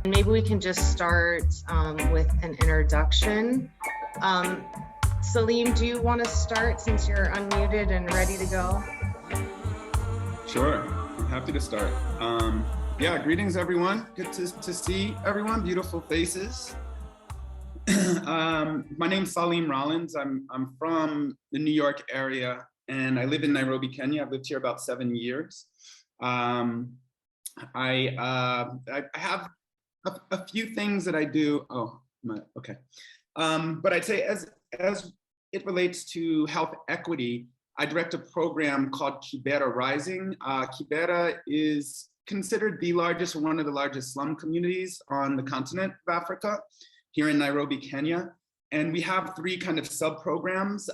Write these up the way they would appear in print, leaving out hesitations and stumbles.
Maybe we can just start with an introduction. Salim, do you want to start since you're unmuted and ready to go? Sure, I'm happy to start. Yeah, greetings everyone. Good to see everyone, beautiful faces. My name's Salim Rollins. I'm from the New York area and I live in Nairobi, Kenya. I've lived here about 7 years. I have a few things that I do. Okay. But I'd say as it relates to health equity, I direct a program called Kibera Rising. Kibera is considered the largest or one of the largest slum communities on the continent of Africa, here in Nairobi, Kenya. And we have 3 kind of sub-programs.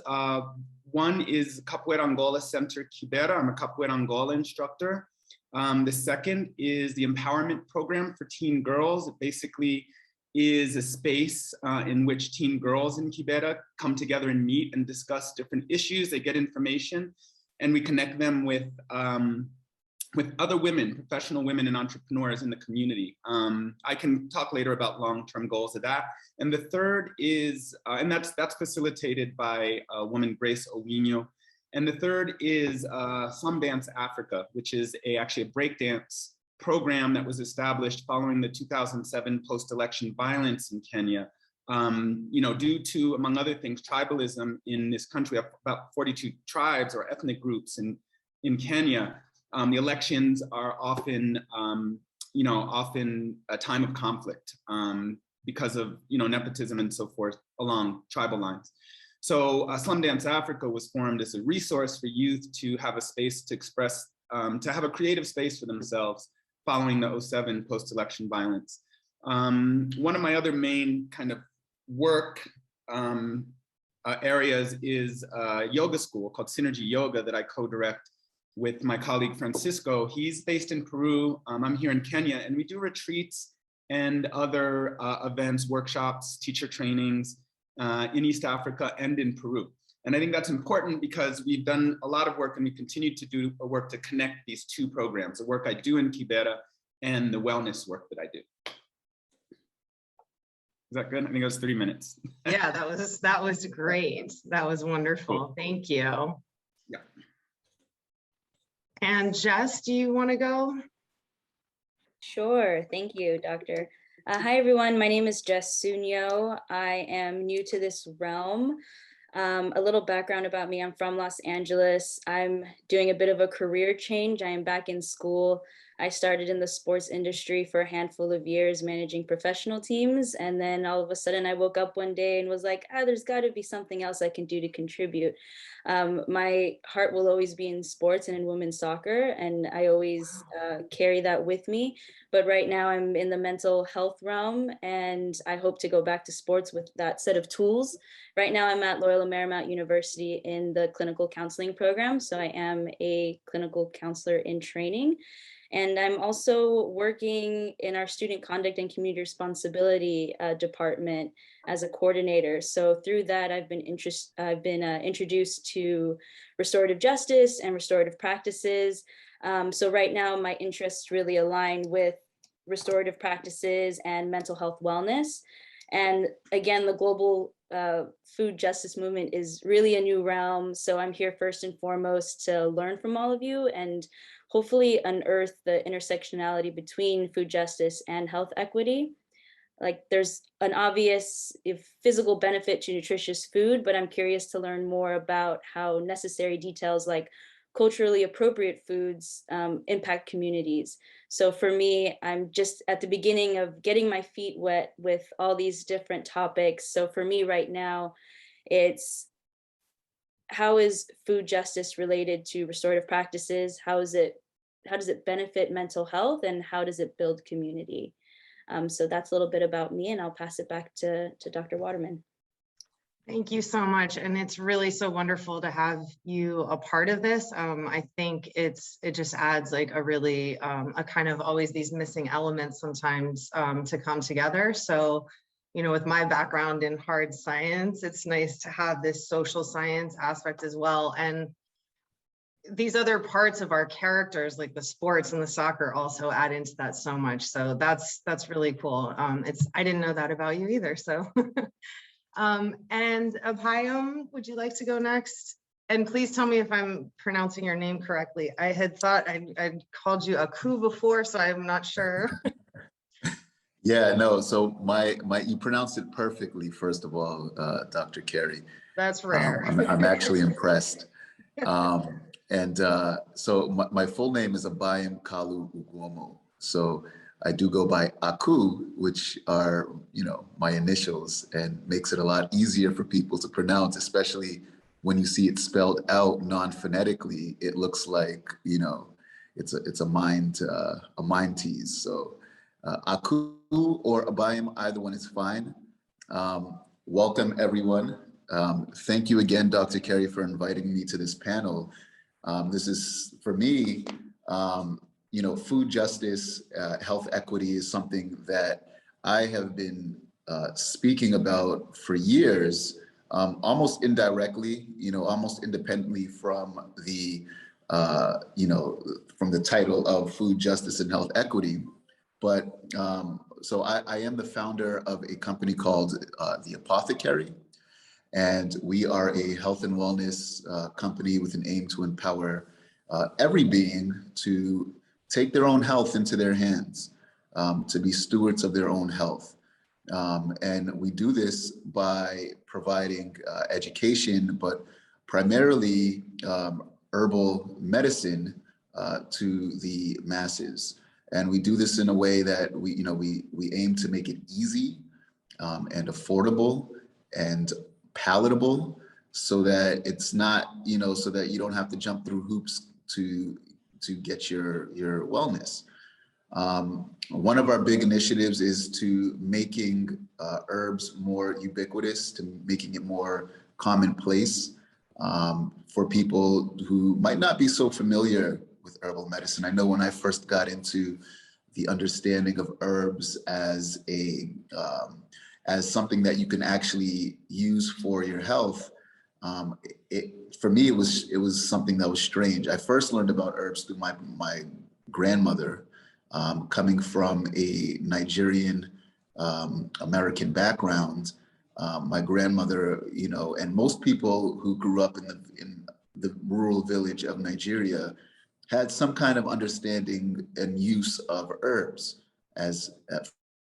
One is Capoeira Angola Center Kibera. I'm a Capoeira Angola instructor. The second is the empowerment program for teen girls. It basically is a space in which teen girls in Kibera come together and meet and discuss different issues. They get information and we connect them with other women, professional women and entrepreneurs in the community. I can talk later about long-term goals of that. And the third is, and that's facilitated by a woman, Grace Owinyo. And the third is Slum Dance Africa, which is actually a breakdance program that was established following the 2007 post-election violence in Kenya. Due to, among other things, tribalism in this country, about 42 tribes or ethnic groups in Kenya. The elections are often, often a time of conflict because of, nepotism and so forth along tribal lines. So Slum Dance Africa was formed as a resource for youth to have a space to express, to have a creative space for themselves following the 2007 post-election violence. One of my other main kind of work areas is a yoga school called Synergy Yoga that I co-direct with my colleague Francisco. He's based in Peru, I'm here in Kenya, and we do retreats and other events, workshops, teacher trainings in East Africa and in Peru. And I think that's important because we've done a lot of work and we continue to do work to connect these 2 programs, the work I do in Kibera and the wellness work that I do. Is that good? I think it was 3 minutes. Yeah, that was great. That was wonderful. Cool. Thank you. Yeah. And Jess, do you want to go? Sure. Thank you, Doctor. Hi, everyone. My name is Jess Sunio. I am new to this realm. A little background about me. I'm from Los Angeles. I'm doing a bit of a career change. I am back in school. I started in the sports industry for a handful of years, managing professional teams. And then all of a sudden I woke up one day and was like, there's got to be something else I can do to contribute. My heart will always be in sports and in women's soccer. And I always carry that with me. But right now I'm in the mental health realm and I hope to go back to sports with that set of tools. Right now I'm at Loyola Marymount University in the clinical counseling program. So I am a clinical counselor in training. And I'm also working in our student conduct and community responsibility department as a coordinator. So through that, I've been introduced to restorative justice and restorative practices. So right now, my interests really align with restorative practices and mental health wellness. And again, the global food justice movement is really a new realm. So I'm here first and foremost to learn from all of you and hopefully unearth the intersectionality between food justice and health equity. Like there's an obvious physical benefit to nutritious food, but I'm curious to learn more about how necessary details like culturally appropriate foods impact communities. So for me, I'm just at the beginning of getting my feet wet with all these different topics. So for me right now, it's how is food justice related to restorative practices? How does it benefit mental health and how does it build community? So that's a little bit about me and I'll pass it back to Dr. Waterman. Thank you so much. And it's really so wonderful to have you a part of this. I think it just adds like a really, a kind of always these missing elements sometimes to come together. So, with my background in hard science, it's nice to have this social science aspect as well. And these other parts of our characters, like the sports and the soccer, also add into that so much. So that's really cool. I didn't know that about you either. So, and Abhayam, would you like to go next? And please tell me if I'm pronouncing your name correctly. I had thought I'd called you Aku before, so I'm not sure. Yeah, no. So you pronounced it perfectly. First of all, Dr. Carey. That's rare. I'm actually impressed. So my full name is Abhayam Kalu Uguomo. So I do go by Aku, which are, my initials, and makes it a lot easier for people to pronounce, especially when you see it spelled out non-phonetically. It looks like, it's a mind tease. So Aku or Abhayam, either one is fine. Welcome, everyone. Thank you again, Dr. Carey, for inviting me to this panel. This is, for me, food justice, health equity is something that I have been speaking about for years, almost indirectly, almost independently from the, from the title of food justice and health equity. But so I am the founder of a company called The Apothecary. And we are a health and wellness company with an aim to empower every being to take their own health into their hands, to be stewards of their own health. And we do this by providing education, but primarily herbal medicine to the masses. And we do this in a way that we aim to make it easy and affordable and palatable, so that it's not, so that you don't have to jump through hoops to get your wellness. One of our big initiatives is to making herbs more ubiquitous, to making it more commonplace for people who might not be so familiar with herbal medicine. I know when I first got into the understanding of herbs as something that you can actually use for your health, for me, it was something that was strange. I first learned about herbs through my grandmother, coming from a Nigerian American background. My grandmother, and most people who grew up in the rural village of Nigeria had some kind of understanding and use of herbs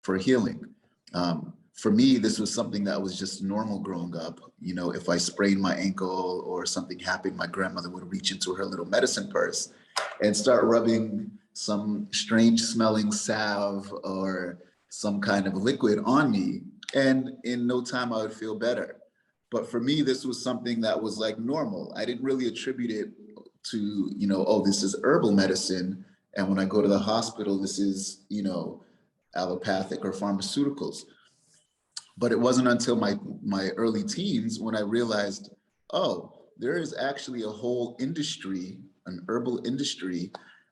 for healing. For me, this was something that was just normal growing up. If I sprained my ankle or something happened, my grandmother would reach into her little medicine purse and start rubbing some strange smelling salve or some kind of liquid on me. And in no time, I would feel better. But for me, this was something that was like normal. I didn't really attribute it to, oh, this is herbal medicine. And when I go to the hospital, this is, allopathic or pharmaceuticals. But it wasn't until my early teens when I realized, oh, there is actually a whole industry, an herbal industry.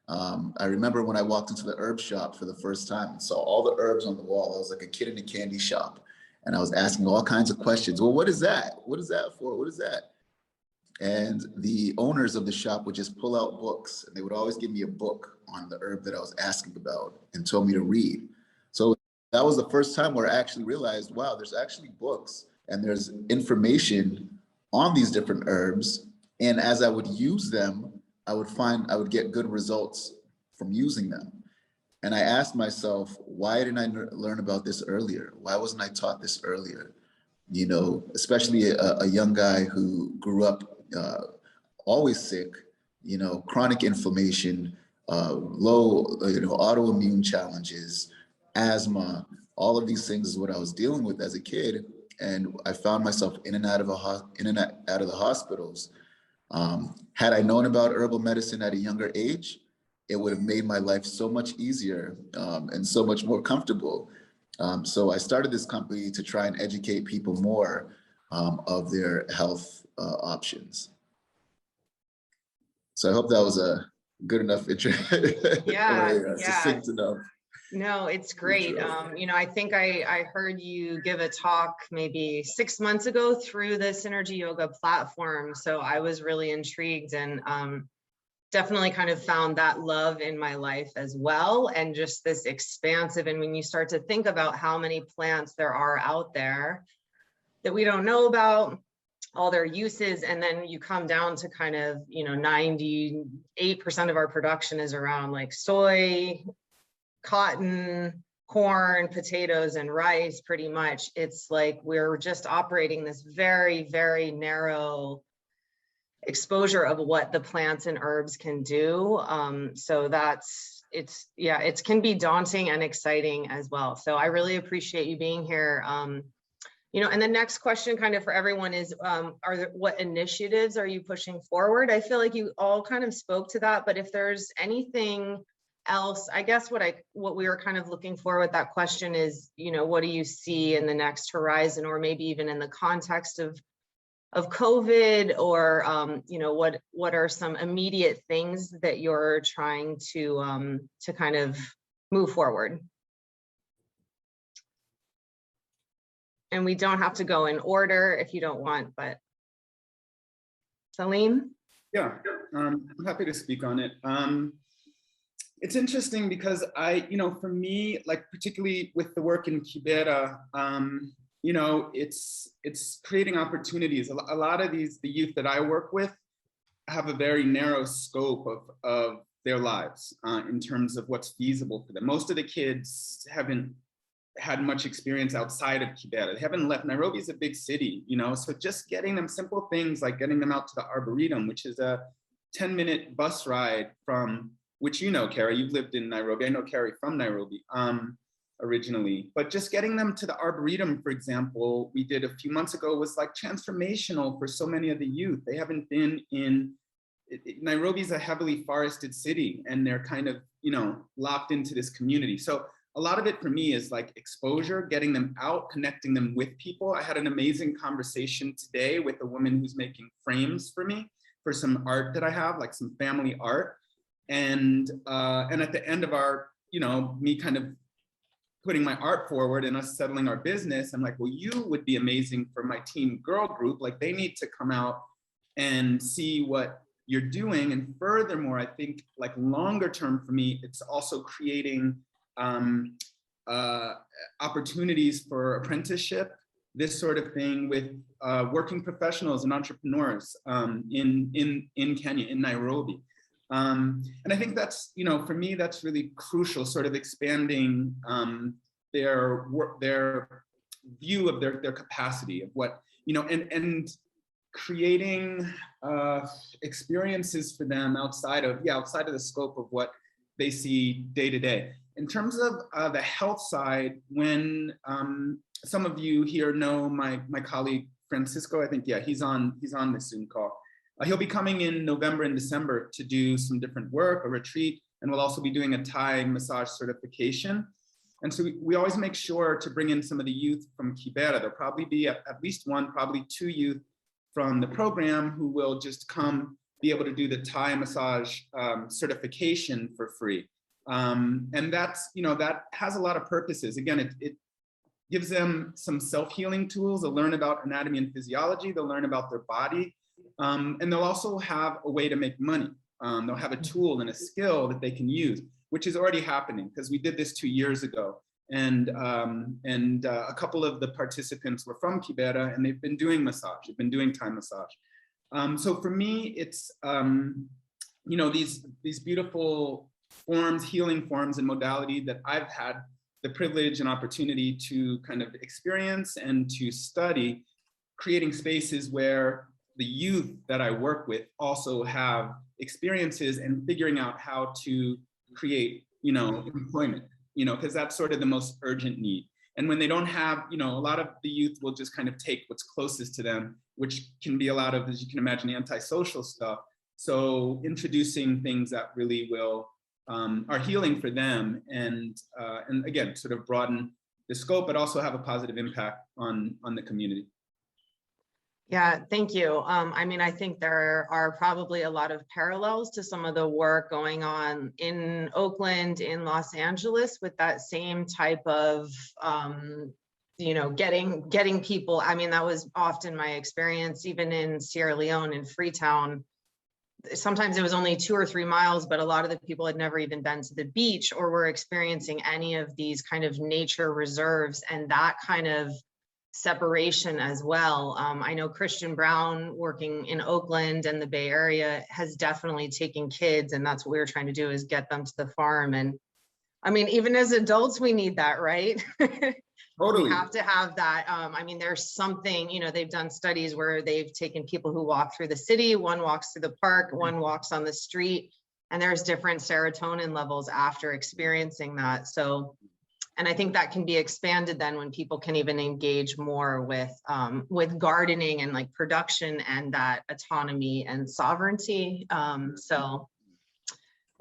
I remember when I walked into the herb shop for the first time and saw all the herbs on the wall. I was like a kid in a candy shop. And I was asking all kinds of questions. Well, what is that? What is that for? What is that? And the owners of the shop would just pull out books, and they would always give me a book on the herb that I was asking about and told me to read. So that was the first time where I actually realized, wow, there's actually books and there's information on these different herbs. And as I would use them, I would get good results from using them. And I asked myself, why didn't I learn about this earlier? Why wasn't I taught this earlier? Especially a young guy who grew up always sick, chronic inflammation, low, autoimmune challenges, asthma, all of these things is what I was dealing with as a kid. And I found myself in and out of the hospitals. Had I known about herbal medicine at a younger age, it would have made my life so much easier and so much more comfortable. So I started this company to try and educate people more of their health options. So I hope that was a good enough intro. Yeah, Succinct enough. No, it's great. I think I heard you give a talk maybe 6 months ago through the Synergy Yoga platform. So I was really intrigued, and definitely kind of found that love in my life as well. And just this expansive, and when you start to think about how many plants there are out there that we don't know about, all their uses, and then you come down to kind of, 98% of our production is around like soy, cotton, corn, potatoes, and rice. Pretty much it's like we're just operating this very, very narrow exposure of what the plants and herbs can do. So it can be daunting and exciting as well. So I really appreciate you being here. And the next question kind of for everyone is, what initiatives are you pushing forward? I feel like you all kind of spoke to that, but if there's anything else, I guess what we were kind of looking for with that question is, what do you see in the next horizon, or maybe even in the context of COVID, or, what are some immediate things that you're trying to kind of move forward? And we don't have to go in order if you don't want, but Salim? Yeah, I'm happy to speak on it. It's interesting because for me, like particularly with the work in Kibera, it's creating opportunities. A lot of the youth that I work with have a very narrow scope of their lives in terms of what's feasible for them. Most of the kids haven't had much experience outside of Kibera. They haven't left. Nairobi is a big city, so just getting them simple things like getting them out to the Arboretum, which is a 10-minute bus ride from, which Carrie, you've lived in Nairobi. I know Carrie from Nairobi originally, but just getting them to the Arboretum, for example, we did a few months ago, was like transformational for so many of the youth. They haven't been Nairobi's a heavily forested city, and they're kind of, locked into this community. So a lot of it for me is like exposure, getting them out, connecting them with people. I had an amazing conversation today with a woman who's making frames for me for some art that I have, like some family art. And at the end of our, me kind of putting my art forward and us settling our business, I'm like, well, you would be amazing for my teen girl group. Like they need to come out and see what you're doing. And furthermore, I think like longer term for me, it's also creating opportunities for apprenticeship, this sort of thing with working professionals and entrepreneurs in Kenya, in Nairobi. And I think that's, for me, that's really crucial, sort of expanding their view of their capacity of what, and creating experiences for them outside of the scope of what they see day to day. In terms of the health side, when some of you here know my colleague Francisco, I think, he's on the Zoom call. He'll be coming in November and December to do some different work, a retreat, and we'll also be doing a Thai massage certification. And so we always make sure to bring in some of the youth from Kibera. There'll probably be at least one, probably two youth from the program who will just come be able to do the Thai massage certification for free. And that's, that has a lot of purposes. Again, it gives them some self-healing tools. They'll learn about anatomy and physiology. They'll learn about their body. And they'll also have a way to make money. They'll have a tool and a skill that they can use, which is already happening because we did this 2 years ago. And a couple of the participants were from Kibera, and they've been doing massage. They've been doing Thai massage. So for me, it's, these beautiful forms, healing forms and modality that I've had the privilege and opportunity to kind of experience and to study, creating spaces where the youth that I work with also have experiences and figuring out how to create, employment, because that's sort of the most urgent need. And when they don't have, a lot of the youth will just kind of take what's closest to them, which can be a lot of, as you can imagine, antisocial stuff. So introducing things that really will, are healing for them and again, sort of broaden the scope, but also have a positive impact on the community. Yeah, thank you. I think there are probably a lot of parallels to some of the work going on in Oakland, in Los Angeles, with that same type of, getting people. That was often my experience, even in Sierra Leone, in Freetown. sometimes it was only 2 or 3 miles, but a lot of the people had never even been to the beach or were experiencing any of these kind of nature reserves and that kind of separation as well. I know Christian Brown working in Oakland and the Bay Area has definitely taken kids, and that's what we were trying to do, is get them to the farm. And I mean, even as adults, we need that, right? Totally. We have to have that. I mean, there's something, you know, they've done studies where they've taken people who walk through the city, one walks through the park, one walks on the street, and there's different serotonin levels after experiencing that. So, and I think that can be expanded then when people can even engage more with gardening and like production and that autonomy and sovereignty. So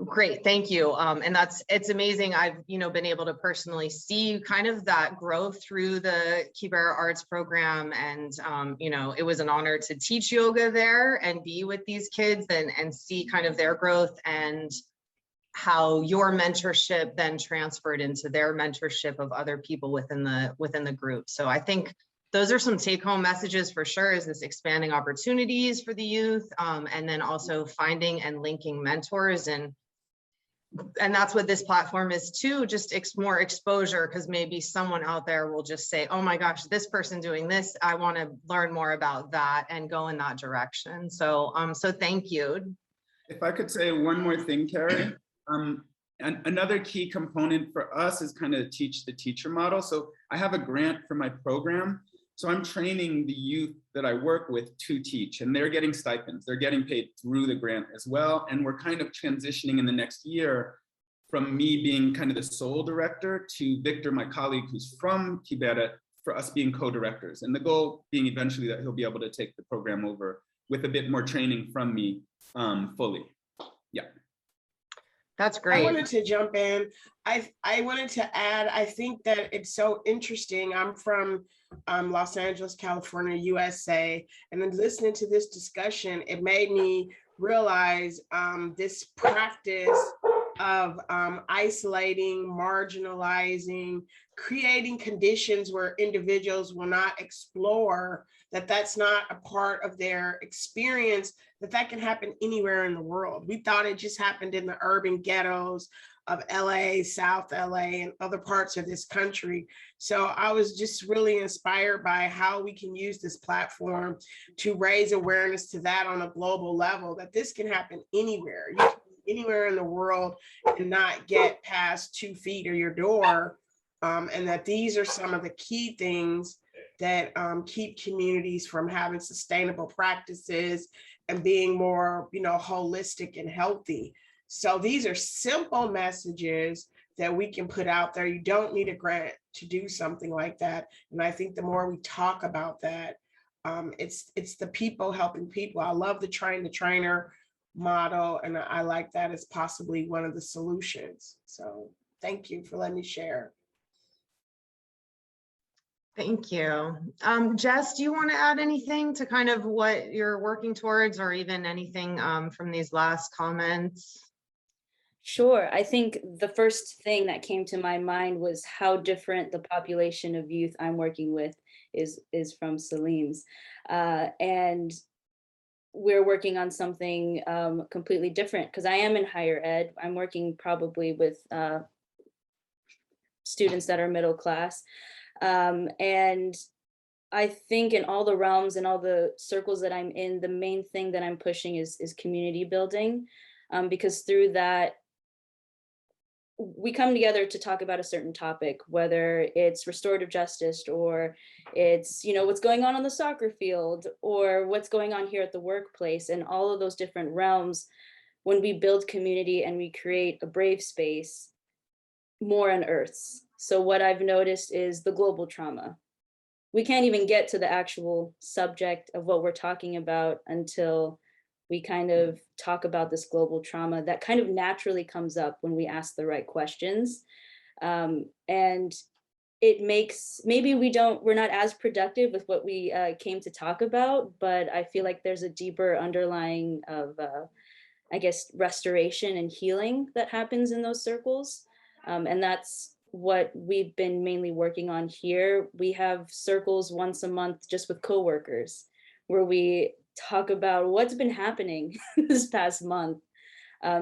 great, thank you. And it's amazing. I've, you know, been able to personally see kind of that growth through the Kibera Arts program. And, you know, it was an honor to teach yoga there and be with these kids and see kind of their growth and how your mentorship then transferred into their mentorship of other people within the group. So I think those are some take-home messages for sure, is this expanding opportunities for the youth, and then also finding and linking mentors, and that's what this platform is too, just more exposure, because maybe someone out there will just say, oh my gosh, this person doing this, I want to learn more about that and go in that direction. So so thank you. If I could say one more thing, Carrie. And another key component for us is kind of teach the teacher model. So I have a grant for my program. So I'm training the youth that I work with to teach, and they're getting stipends. They're getting paid through the grant as well. And we're kind of transitioning in the next year from me being kind of the sole director to Victor, my colleague who's from Kibera, for us being co-directors. And the goal being eventually that he'll be able to take the program over with a bit more training from me fully. Yeah. That's great. I wanted to jump in. I wanted to add, I think that it's so interesting. I'm from Los Angeles, California, USA. And then listening to this discussion, it made me realize this practice of isolating, marginalizing, creating conditions where individuals will not explore, that's not a part of their experience, that can happen anywhere in the world. We thought it just happened in the urban ghettos of LA, South LA, and other parts of this country. So I was just really inspired by how we can use this platform to raise awareness to that on a global level, that this can happen anywhere. You can be anywhere in the world and not get past 2 feet of your door. And that these are some of the key things that keep communities from having sustainable practices and being more, holistic and healthy. So these are simple messages that we can put out there. You don't need a grant to do something like that. And I think the more we talk about that, it's the people helping people. I love the train the trainer model, and I like that as possibly one of the solutions. So thank you for letting me share. Thank you. Jess, do you want to add anything to kind of what you're working towards, or even anything from these last comments? Sure. I think the first thing that came to my mind was how different the population of youth I'm working with is from Salim's. And we're working on something completely different, because I am in higher ed. I'm working probably with students that are middle class. And I think in all the realms and all the circles that I'm in, the main thing that I'm pushing is community building, because through that, we come together to talk about a certain topic, whether it's restorative justice, or it's, what's going on the soccer field, or what's going on here at the workplace, and all of those different realms. When we build community and we create a brave space, more unearths. So what I've noticed is the global trauma. We can't even get to the actual subject of what we're talking about until we kind of talk about this global trauma that kind of naturally comes up when we ask the right questions. And it makes, maybe we're not as productive with what we came to talk about, but I feel like there's a deeper underlying of, I guess, restoration and healing that happens in those circles. And that's what we've been mainly working on here. We have circles once a month just with coworkers, where we talk about what's been happening this past month.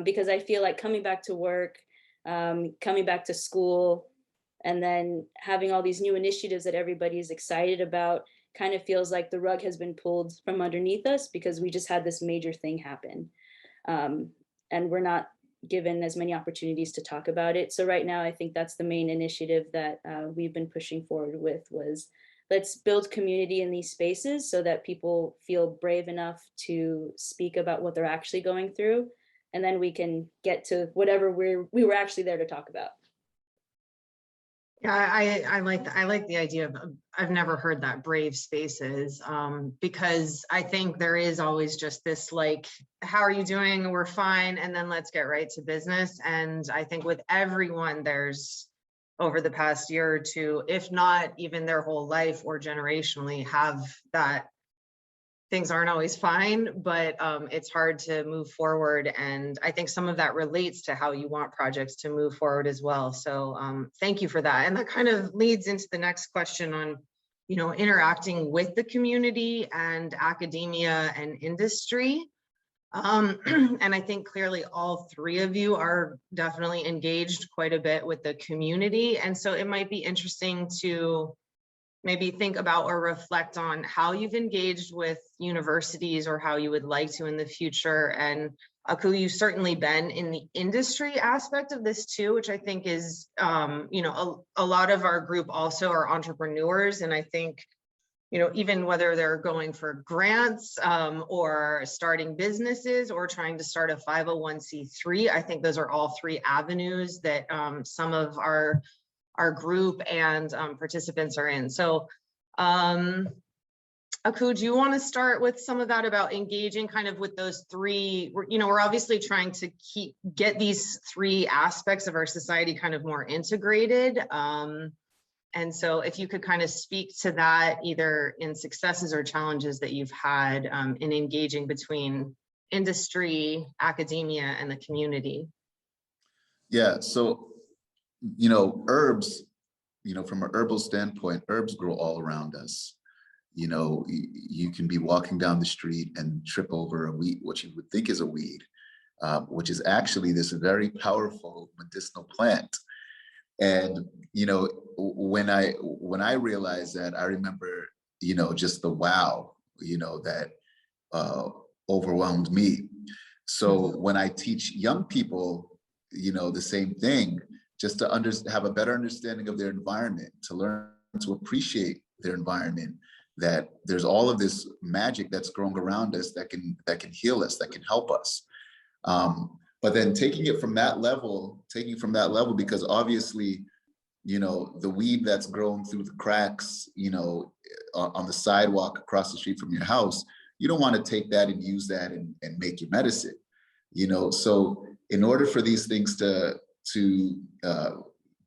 Because I feel like coming back to work, coming back to school, and then having all these new initiatives that everybody is excited about kind of feels like the rug has been pulled from underneath us because we just had this major thing happen. And we're not given as many opportunities to talk about it. So right now, I think that's the main initiative that we've been pushing forward with was let's build community in these spaces so that people feel brave enough to speak about what they're actually going through. And then we can get to whatever we were actually there to talk about. Yeah, I like the idea of, I've never heard that, brave spaces, because I think there is always just this like, how are you doing? We're fine. And then let's get right to business. And I think with everyone, there's over the past year or two, if not even their whole life or generationally, have that things aren't always fine, but it's hard to move forward. And I think some of that relates to how you want projects to move forward as well. So thank you for that. And that kind of leads into the next question on, you know, interacting with the community and academia and industry. And I think clearly all three of you are definitely engaged quite a bit with the community. And so it might be interesting to maybe think about or reflect on how you've engaged with universities or how you would like to in the future. And Kalu, you've certainly been in the industry aspect of this too, which I think is, you know, a lot of our group also are entrepreneurs. And I think, you know, even whether they're going for grants or starting businesses or trying to start a 501c3, I think those are all three avenues that some of our group and participants are in. So Aku, do you want to start with some of that about engaging kind of with those three? You know, we're obviously trying to get these three aspects of our society kind of more integrated. And so if you could kind of speak to that, either in successes or challenges that you've had in engaging between industry, academia, and the community. Yeah, so, you know, herbs, you know, from an herbal standpoint, herbs grow all around us. You know, you can be walking down the street and trip over a weed, what you would think is a weed, which is actually this very powerful medicinal plant. And, you know, when I realized that, I remember, you know, just the wow, you know, that overwhelmed me. So when I teach young people, you know, the same thing, just to have a better understanding of their environment, to learn to appreciate their environment, that there's all of this magic that's growing around us that can heal us, that can help us. But then taking it from that level, because obviously, you know, the weed that's grown through the cracks, you know, on the sidewalk across the street from your house, you don't want to take that and use that and make your medicine, you know. So in order for these things to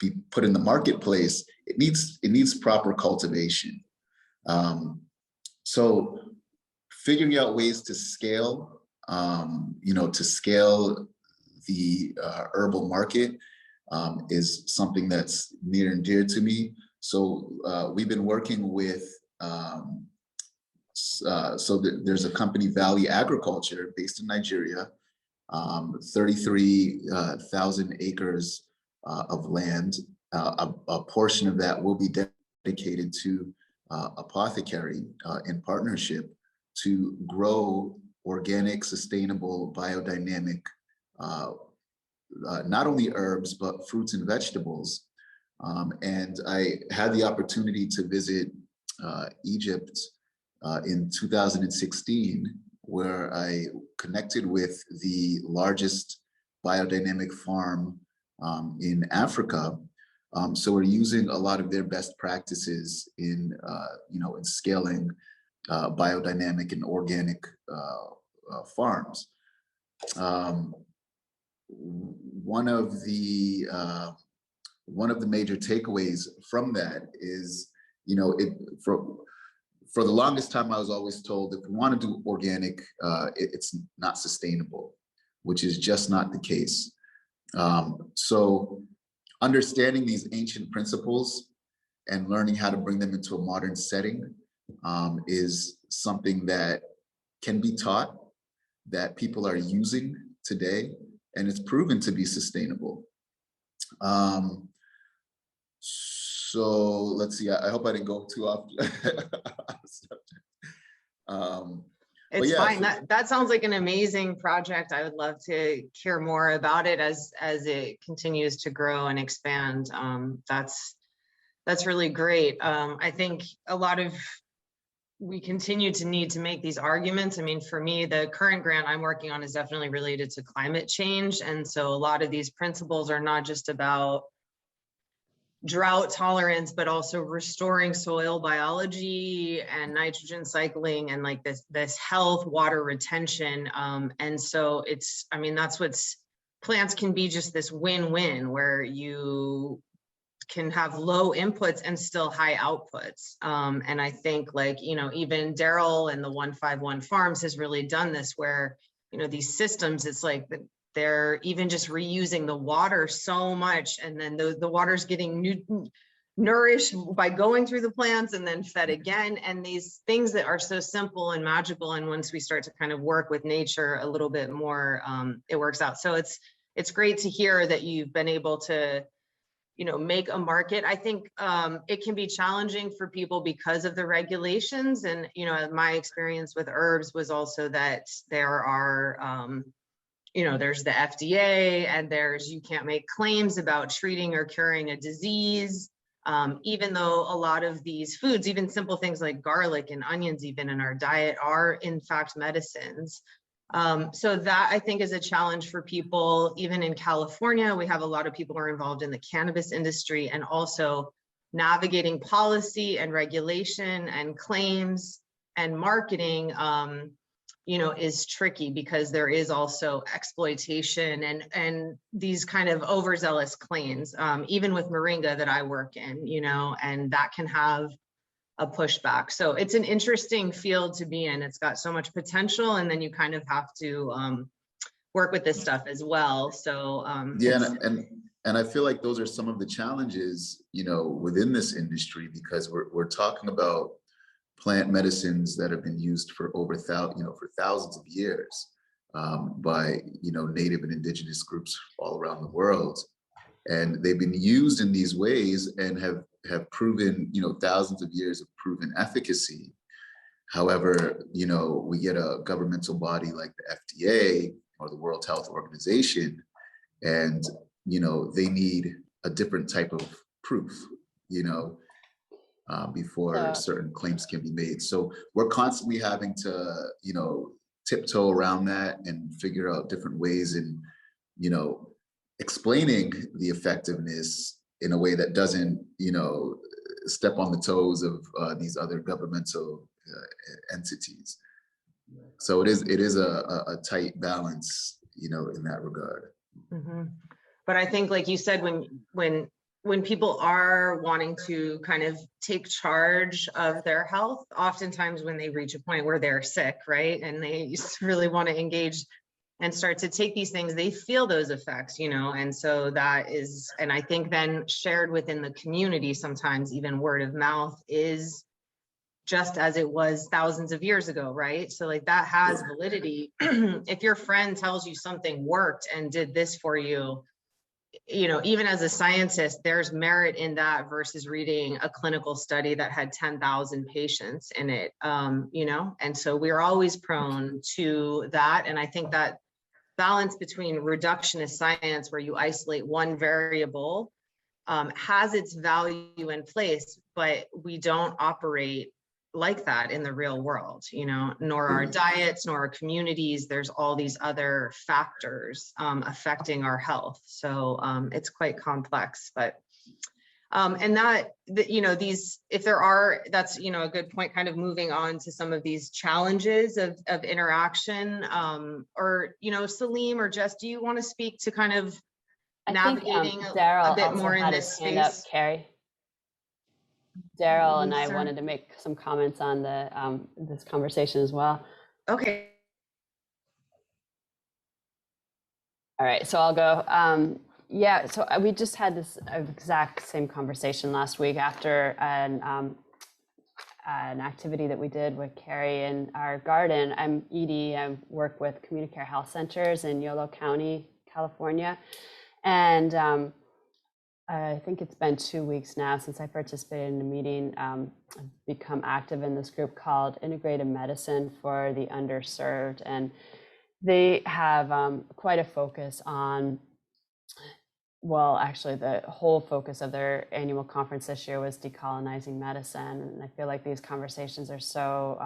be put in the marketplace, it needs proper cultivation. So figuring out ways to scale, you know, to scale the herbal market is something that's near and dear to me. So we've been working with, there's a company, Valley Agriculture, based in Nigeria, 33,000 acres of land. A portion of that will be dedicated to Apothecary in partnership to grow organic, sustainable, biodynamic, not only herbs, but fruits and vegetables. And I had the opportunity to visit Egypt in 2016, where I connected with the largest biodynamic farm in Africa. So we're using a lot of their best practices in, you know, in scaling biodynamic and organic farms. One of the major takeaways from that is, you know, for the longest time, I was always told if we want to do organic, it's not sustainable, which is just not the case. So understanding these ancient principles and learning how to bring them into a modern setting is something that can be taught, that people are using today, and it's proven to be sustainable. So let's see, I hope I didn't go too off subject. It's yeah, fine. That sounds like an amazing project. I would love to hear more about it as it continues to grow and expand. That's really great. I think we continue to need to make these arguments. I mean, for me, the current grant I'm working on is definitely related to climate change. And so a lot of these principles are not just about drought tolerance, but also restoring soil biology and nitrogen cycling and like this health, water retention. And so plants can be just this win-win where you can have low inputs and still high outputs. And I think even Daryl and the 151 Farms has really done this where, these systems, it's like they're even just reusing the water so much. And then the water's getting nourished by going through the plants and then fed again. And these things that are so simple and magical. And once we start to kind of work with nature a little bit more, it works out. So it's great to hear that you've been able to make a market. I think it can be challenging for people because of the regulations. And, my experience with herbs was also that there are, there's the FDA and you can't make claims about treating or curing a disease, even though a lot of these foods, even simple things like garlic and onions, even in our diet, are in fact medicines. So that I think is a challenge for people. Even in California, we have a lot of people who are involved in the cannabis industry, and also navigating policy and regulation and claims and marketing, is tricky because there is also exploitation and these kind of overzealous claims, even with moringa that I work in, and that can have a pushback. So it's an interesting field to be in. It's got so much potential, and then you kind of have to work with this stuff as well. So yeah, and I feel like those are some of the challenges, within this industry, because we're talking about plant medicines that have been used for for thousands of years by native and indigenous groups all around the world, and they've been used in these ways and have proven thousands of years of proven efficacy. However, we get a governmental body like the FDA or the World Health Organization, and they need a different type of proof, before certain claims can be made. So we're constantly having to, tiptoe around that and figure out different ways in, explaining the effectiveness in a way that doesn't, step on the toes of these other governmental entities. So it is a tight balance, in that regard. Mm-hmm. But I think, like you said, when people are wanting to kind of take charge of their health, oftentimes when they reach a point where they're sick, right, and they really want to engage and start to take these things, they feel those effects, and so that is, and I think then shared within the community, sometimes even word of mouth is just as it was thousands of years ago, right? So like that has validity. If your friend tells you something worked and did this for you, even as a scientist, there's merit in that versus reading a clinical study that had 10,000 patients in it, and so we're always prone to that. And I think that balance between reductionist science, where you isolate one variable, has its value in place, but we don't operate like that in the real world, nor our diets, nor our communities. There's all these other factors affecting our health. So it's quite complex, but and that, these, if there are, that's, a good point, kind of moving on to some of these challenges of interaction, or, Salim or Jess, do you want to speak to kind of navigating a bit more in this space? Carrie. Daryl and I wanted to make some comments on the this conversation as well. Okay. All right, so I'll go. Yeah, so we just had this exact same conversation last week after an activity that we did with Carrie in our garden. I'm Edie. I work with Community Care Health Centers in Yolo County, California. And I think it's been 2 weeks now since I participated in a meeting. I've become active in this group called Integrated Medicine for the Underserved. And they have quite a focus on, well, actually the whole focus of their annual conference this year was decolonizing medicine. And I feel like these conversations are so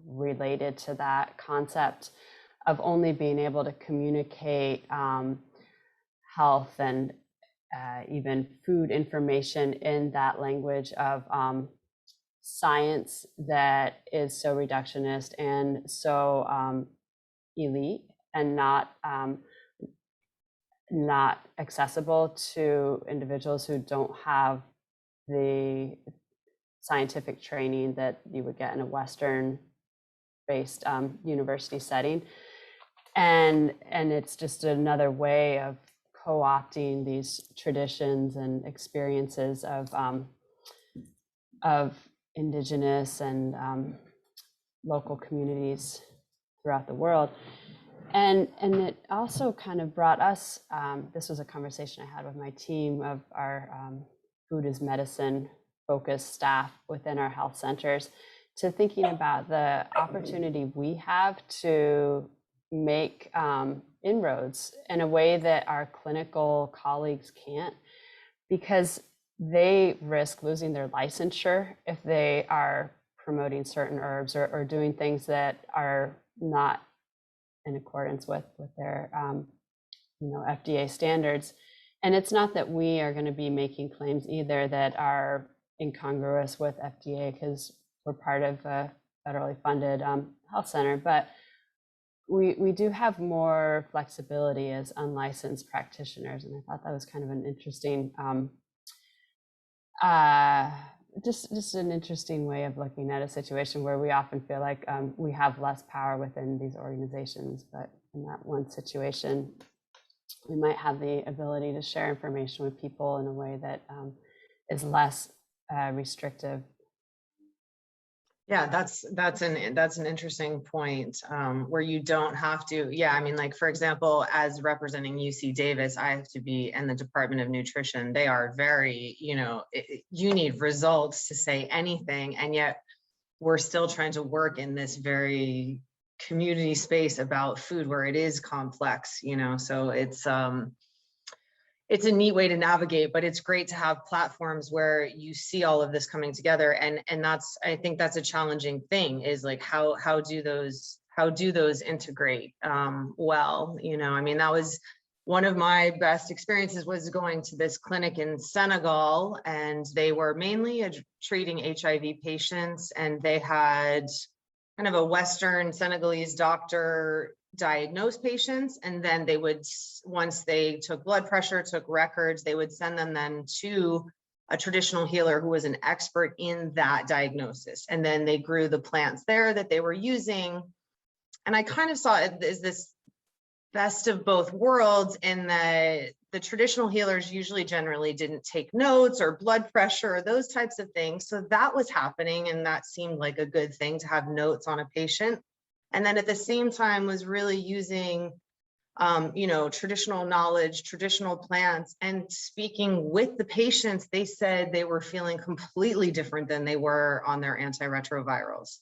related to that concept of only being able to communicate health and even food information in that language of science that is so reductionist and so elite and not accessible to individuals who don't have the scientific training that you would get in a Western-based university setting. And it's just another way of co-opting these traditions and experiences of indigenous and local communities throughout the world. And it also kind of brought us, this was a conversation I had with my team of our food is medicine focused staff within our health centers, to thinking about the opportunity we have to make inroads in a way that our clinical colleagues can't, because they risk losing their licensure if they are promoting certain herbs or doing things that are not in accordance with their FDA standards. And it's not that we are going to be making claims either that are incongruous with FDA, because we're part of a federally funded health center, but we do have more flexibility as unlicensed practitioners. And I thought that was kind of an interesting, just an interesting way of looking at a situation where we often feel like we have less power within these organizations, but in that one situation, we might have the ability to share information with people in a way that is less restrictive. Yeah, that's an interesting point where you don't have to. Yeah, I mean, like, for example, as representing UC Davis, I have to be in the Department of Nutrition. They are very, you need results to say anything, and yet we're still trying to work in this very community space about food where it is complex, so it's a neat way to navigate, but it's great to have platforms where you see all of this coming together. And I think that's a challenging thing, is like, how do those integrate well? I mean, that was one of my best experiences, was going to this clinic in Senegal, and they were mainly treating HIV patients, and they had kind of a Western Senegalese doctor diagnose patients, and then they would, once they took blood pressure, took records, they would send them then to a traditional healer who was an expert in that diagnosis, and then they grew the plants there that they were using. And I kind of saw it as this best of both worlds, in that the traditional healers usually generally didn't take notes or blood pressure or those types of things, so that was happening, and that seemed like a good thing to have notes on a patient. And then at the same time was really using, traditional knowledge, traditional plants, and speaking with the patients. They said they were feeling completely different than they were on their antiretrovirals.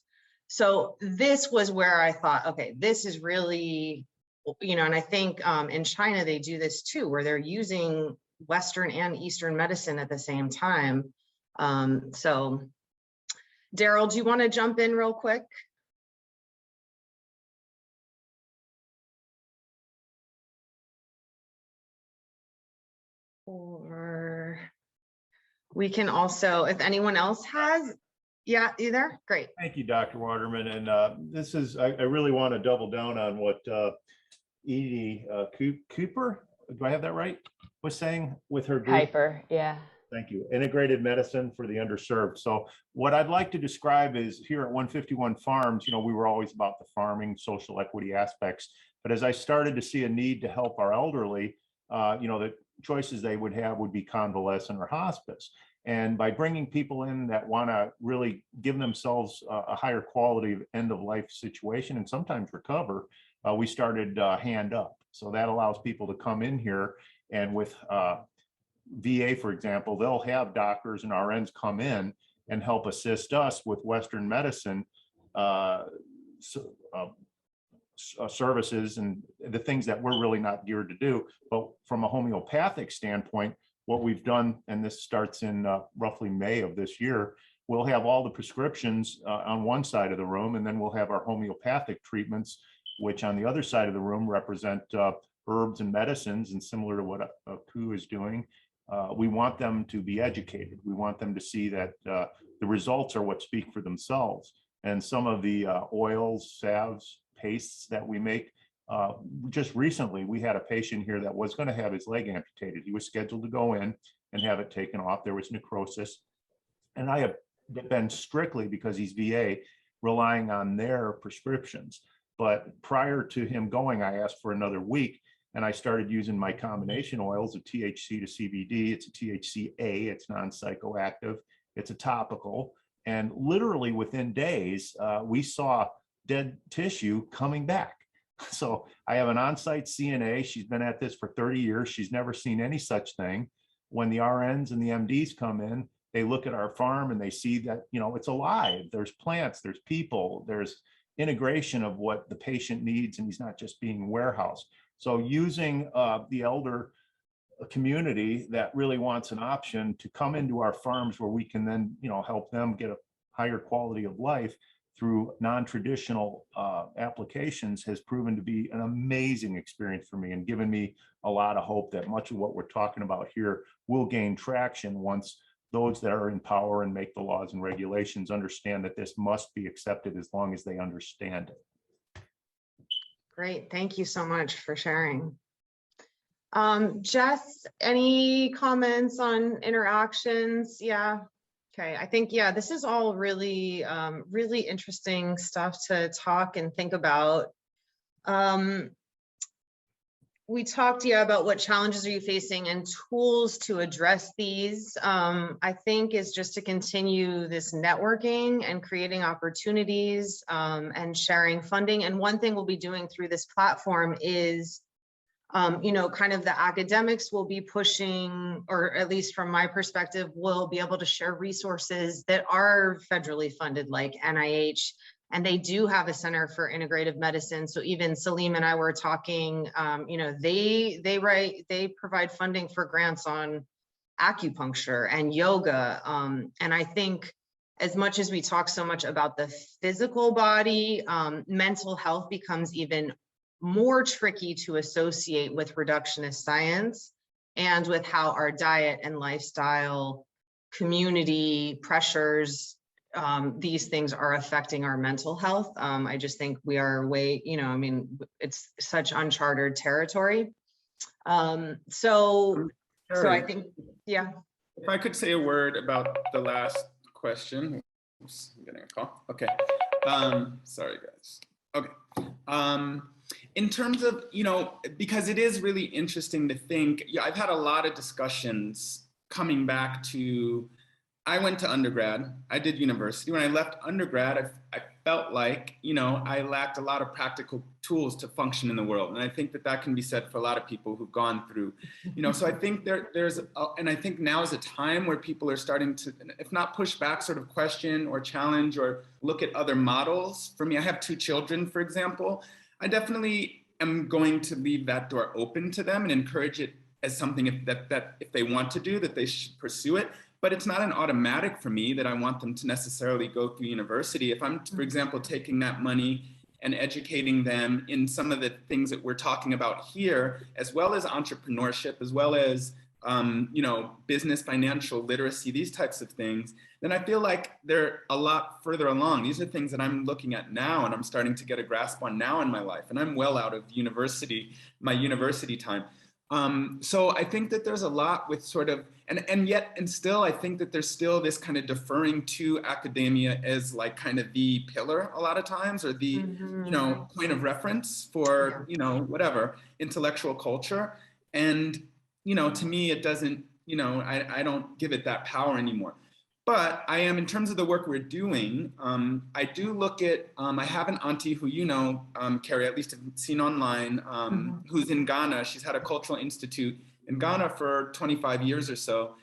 So this was where I thought, okay, this is really, and I think in China, they do this too, where they're using Western and Eastern medicine at the same time. So Daryl, do you want to jump in real quick? Or we can also, if anyone else has, yeah, you there? Great. Thank you, Dr. Waterman. And this is, I really want to double down on what Edie Cooper, do I have that right, was saying with her group? Hyper, yeah. Thank you. Integrated medicine for the underserved. So what I'd like to describe is, here at 151 Farms, we were always about the farming, social equity aspects. But as I started to see a need to help our elderly, the choices they would have would be convalescent or hospice. And by bringing people in that want to really give themselves a higher quality of end of life situation and sometimes recover, we started Hand Up. So that allows people to come in here, and with VA, for example, they'll have doctors and RNs come in and help assist us with Western medicine services and the things that we're really not geared to do. But from a homeopathic standpoint, what we've done, and this starts in roughly May of this year, we'll have all the prescriptions on one side of the room, and then we'll have our homeopathic treatments, which on the other side of the room represent herbs and medicines. And similar to what Kalu is doing, we want them to be educated. We want them to see that the results are what speak for themselves. And some of the oils, salves, pastes that we make, just recently, we had a patient here that was going to have his leg amputated. He was scheduled to go in and have it taken off. There was necrosis. And I have been strictly, because he's VA, relying on their prescriptions. But prior to him going, I asked for another week, and I started using my combination oils of THC to CBD. It's a THCA, it's non-psychoactive, it's a topical. And literally within days, we saw dead tissue coming back. So I have an on-site CNA. She's been at this for 30 years. She's never seen any such thing. When the RNs and the MDs come in, they look at our farm and they see that, you know, it's alive. There's plants, there's people, there's integration of what the patient needs, and he's not just being warehoused. So using the elder community that really wants an option to come into our farms where we can then, you know, help them get a higher quality of life through non-traditional applications has proven to be an amazing experience for me and given me a lot of hope that much of what we're talking about here will gain traction once those that are in power and make the laws and regulations understand that this must be accepted as long as they understand it. Great, thank you so much for sharing. Jess, any comments on interactions? Yeah. Okay, I think, yeah, this is all really, really interesting stuff to talk and think about. We talked, yeah, about what challenges are you facing and tools to address these. I think is just to continue this networking and creating opportunities and sharing funding. And one thing we'll be doing through this platform is you know, kind of the academics will be pushing, or at least from my perspective, will be able to share resources that are federally funded, like NIH, and they do have a Center for Integrative Medicine. So even Salim and I were talking, you know, they provide funding for grants on acupuncture and yoga. And I think as much as we talk so much about the physical body, mental health becomes even more tricky to associate with reductionist science and with how our diet and lifestyle, community pressures, these things are affecting our mental health. I just think we are way, you know, I mean, it's such uncharted territory. So I think, yeah. If I could say a word about the last question. Oops, I'm getting a call. Okay. Sorry, guys. Okay. In terms of, you know, because it is really interesting to think, yeah, I've had a lot of discussions coming back to, I went to undergrad, I did university. When I left undergrad, I felt like, you know, I lacked a lot of practical tools to function in the world. And I think that that can be said for a lot of people who've gone through, you know, so I think and I think now is a time where people are starting to, if not push back, sort of question or challenge or look at other models. For me, I have 2 children, for example. I definitely am going to leave that door open to them and encourage it as something if they want to do, that they should pursue it. But it's not an automatic for me that I want them to necessarily go through university. If I'm, for example, taking that money and educating them in some of the things that we're talking about here, as well as entrepreneurship, as well as you know, business, financial literacy, these types of things, then I feel like they're a lot further along. These are things that I'm looking at now and I'm starting to get a grasp on now in my life. And I'm well out of university, my university time. So I think that there's a lot with sort of, and still, I think that there's still this kind of deferring to academia as like kind of the pillar a lot of times, or the, you know, point of reference for, you know, whatever, intellectual culture. And, you know, to me, it doesn't, I don't give it that power anymore. But I am, in terms of the work we're doing, I do look at, I have an auntie who, Carrie, at least have seen online, who's in Ghana. She's had a cultural institute in Ghana for 25 years or so.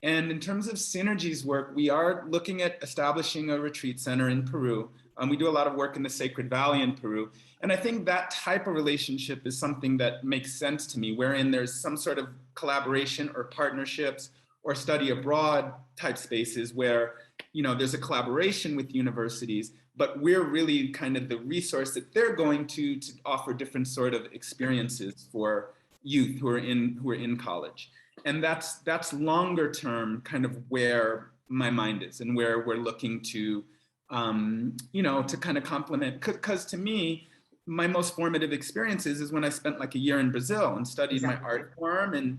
And in terms of synergies work, we are looking at establishing a retreat center in Peru. We do a lot of work in the Sacred Valley in Peru. And I think that type of relationship is something that makes sense to me, wherein there's some sort of collaboration or partnerships or study abroad type spaces where, there's a collaboration with universities, but we're really kind of the resource that they're going to offer different sort of experiences for youth who are in college. And that's longer term kind of where my mind is and where we're looking to, to kind of complement, because to me, my most formative experiences is when I spent like a year in Brazil and studied my art form and,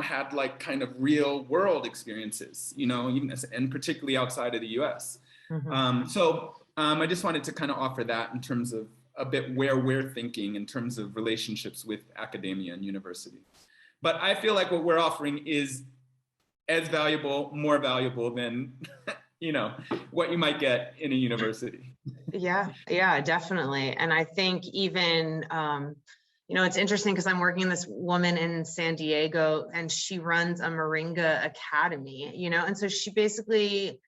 had like kind of real world experiences, even and particularly outside of the US. So I just wanted to kind of offer that in terms of a bit where we're thinking in terms of relationships with academia and university. But I feel like what we're offering is as valuable, more valuable than, what you might get in a university. Yeah, definitely. And I think even, it's interesting because I'm working with this woman in San Diego and she runs a Moringa Academy, and so she basically,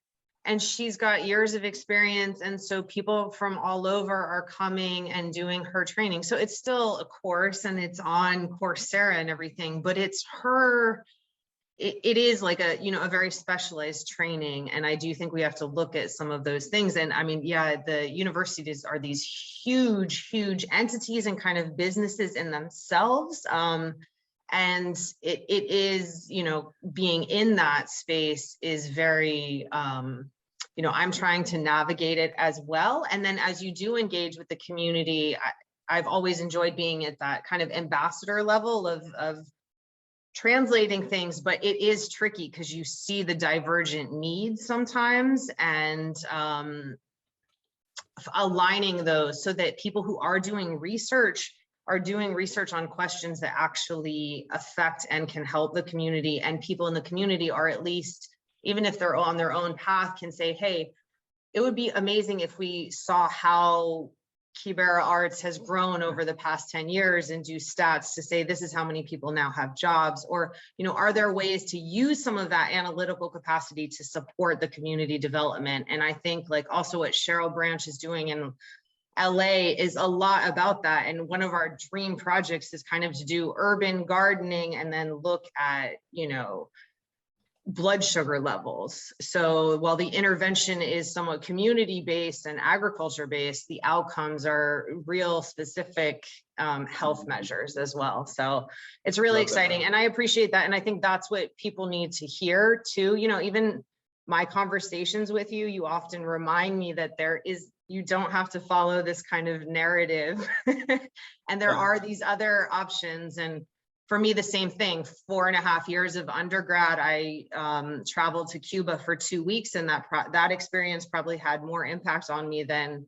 and she's got years of experience. And so people from all over are coming and doing her training. So it's still a course and it's on Coursera and everything, but it's her, it is like a, a very specialized training. And I do think we have to look at some of those things. And I mean, the universities are these huge, huge entities and kind of businesses in themselves. And it is, being in that space is very, I'm trying to navigate it as well. And then as you do engage with the community, I've always enjoyed being at that kind of ambassador level of translating things, but it is tricky because you see the divergent needs sometimes and aligning those so that people who are doing research on questions that actually affect and can help the community, and people in the community are at least, even if they're on their own path, can say, hey, it would be amazing if we saw how Kibera Arts has grown over the past 10 years and do stats to say, this is how many people now have jobs, or, are there ways to use some of that analytical capacity to support the community development? And I think like also what Cheryl Branch is doing in LA is a lot about that. And one of our dream projects is kind of to do urban gardening and then look at, blood sugar levels. So while the intervention is somewhat community-based and agriculture-based, the outcomes are real specific health measures as well. So it's really exciting. And I appreciate that. And I think that's what people need to hear too. Even my conversations with you, you often remind me that you don't have to follow this kind of narrative. And there are these other options. And for me, the same thing, 4.5 years of undergrad, I traveled to Cuba for 2 weeks, and that experience probably had more impact on me than,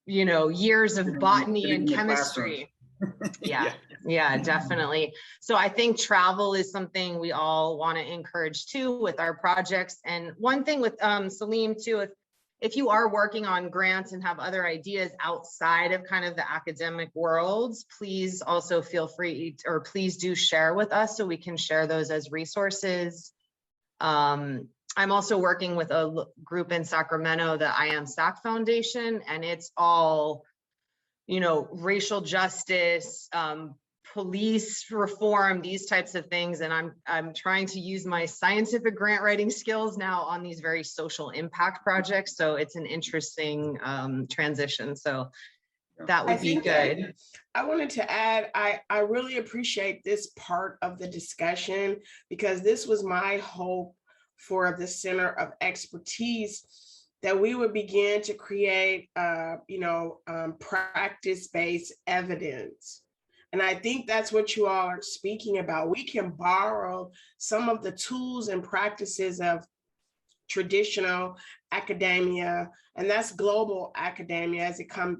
years of botany and chemistry. Yeah, definitely. So I think travel is something we all want to encourage too with our projects. And one thing with Salim too, if you are working on grants and have other ideas outside of kind of the academic worlds, please also feel free, or please do share with us so we can share those as resources. I'm also working with a group in Sacramento, the I Am SAC Foundation, and it's all, racial justice, police reform, these types of things. And I'm trying to use my scientific grant writing skills now on these very social impact projects. So it's an interesting transition. So that would be good. I wanted to add, I really appreciate this part of the discussion, because this was my hope for the Center of Expertise, that we would begin to create, practice-based evidence. And I think that's what you all are speaking about. We can borrow some of the tools and practices of traditional academia, and that's global academia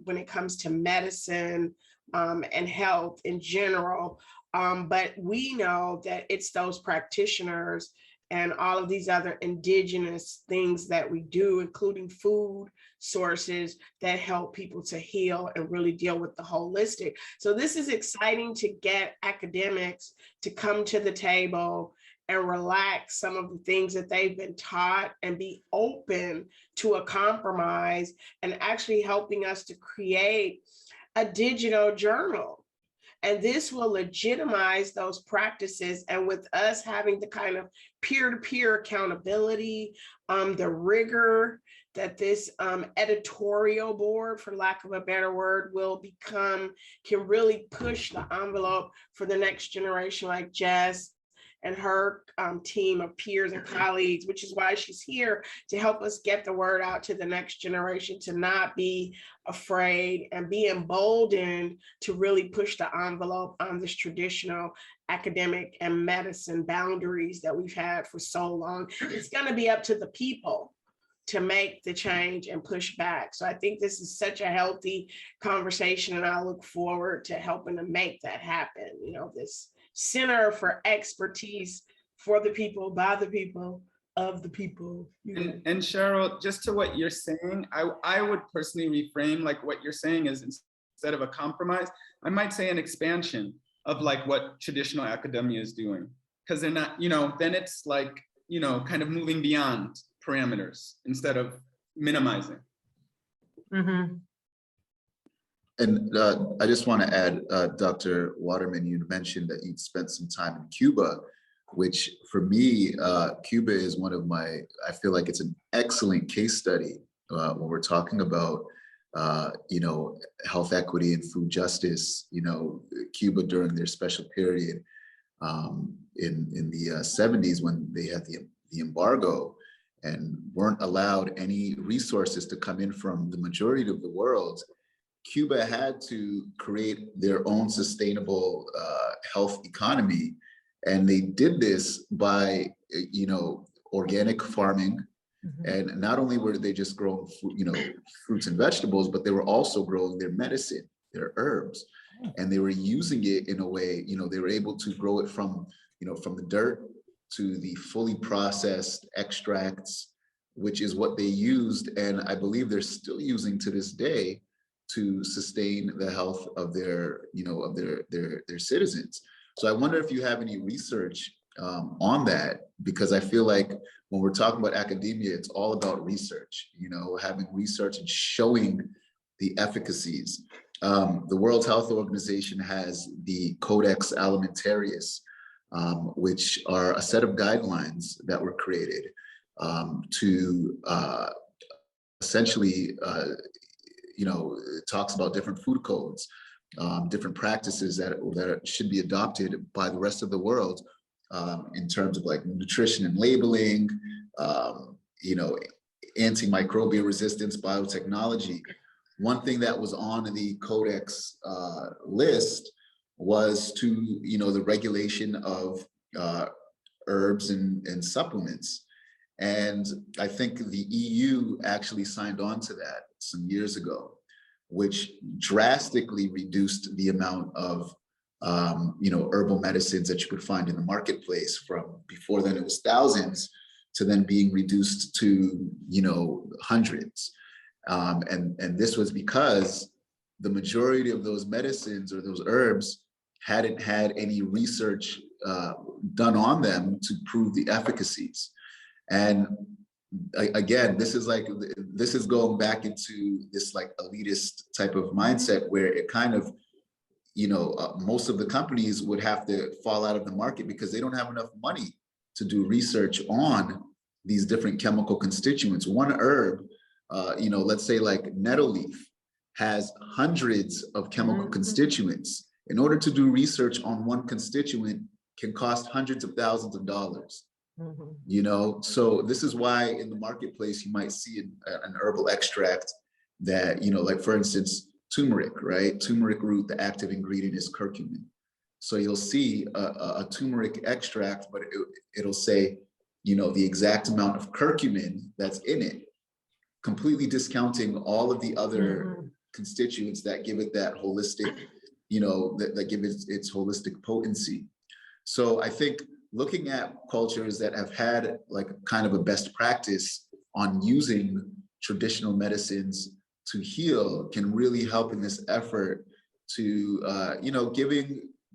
when it comes to medicine and health in general. But we know that it's those practitioners and all of these other indigenous things that we do, including food sources, that help people to heal and really deal with the holistic. So this is exciting to get academics to come to the table and relax some of the things that they've been taught and be open to a compromise, and actually helping us to create a digital journal. And this will legitimize those practices. And with us having the kind of peer-to-peer accountability, the rigor that this editorial board, for lack of a better word, will become, can really push the envelope for the next generation, like Jess and her team of peers and colleagues, which is why she's here, to help us get the word out to the next generation, to not be afraid and be emboldened to really push the envelope on this traditional academic and medicine boundaries that we've had for so long. It's going to be up to the people to make the change and push back. So I think this is such a healthy conversation, and I look forward to helping to make that happen. You know, this center for expertise for the people, by the people, of the people. And Cheryl, just to what you're saying, I would personally reframe like what you're saying is, instead of a compromise, I might say an expansion of like what traditional academia is doing. Because they're not, you know, then it's like, you know, kind of moving beyond parameters instead of minimizing. Mm-hmm. And I just want to add, Dr. Waterman, you mentioned that you'd spent some time in Cuba, which for me, Cuba is one of my, I feel like it's an excellent case study when we're talking about, you know, health equity and food justice. You know, Cuba during their special period in the 70s, when they had the embargo and weren't allowed any resources to come in from the majority of the world, Cuba had to create their own sustainable health economy. And they did this by, you know, organic farming. Mm-hmm. And not only were they just growing, you know, fruits and vegetables, but they were also growing their medicine, their herbs. And they were using it in a way, you know, they were able to grow it from, you know, from the dirt to the fully processed extracts, which is what they used. And I believe they're still using to this day to sustain the health of their, you know, of their citizens. So I wonder if you have any research on that, because I feel like when we're talking about academia, it's all about research, you know, having research and showing the efficacies. The World Health Organization has the Codex Alimentarius, which are a set of guidelines that were created to essentially, you know, it talks about different food codes, different practices that should be adopted by the rest of the world in terms of like nutrition and labeling, you know, antimicrobial resistance, biotechnology. One thing that was on the Codex list was to, you know, the regulation of herbs and supplements. And I think the EU actually signed on to that some years ago, which drastically reduced the amount of, you know, herbal medicines that you could find in the marketplace. From before then it was thousands to then being reduced to, you know, hundreds. And this was because the majority of those medicines or those herbs hadn't had any research done on them to prove the efficacies. And again, this is going back into this like elitist type of mindset where it kind of, you know, most of the companies would have to fall out of the market because they don't have enough money to do research on these different chemical constituents. One herb, you know, let's say like nettle leaf, has hundreds of chemical constituents. In order to do research on one constituent can cost hundreds of thousands of dollars. You know, so this is why in the marketplace you might see an herbal extract that, you know, like for instance, turmeric, right? Turmeric root, the active ingredient is curcumin. So you'll see a turmeric extract, but it'll say, you know, the exact amount of curcumin that's in it, completely discounting all of the other constituents that give it that holistic that give it its holistic potency. So I think looking at cultures that have had like kind of a best practice on using traditional medicines to heal can really help in this effort to,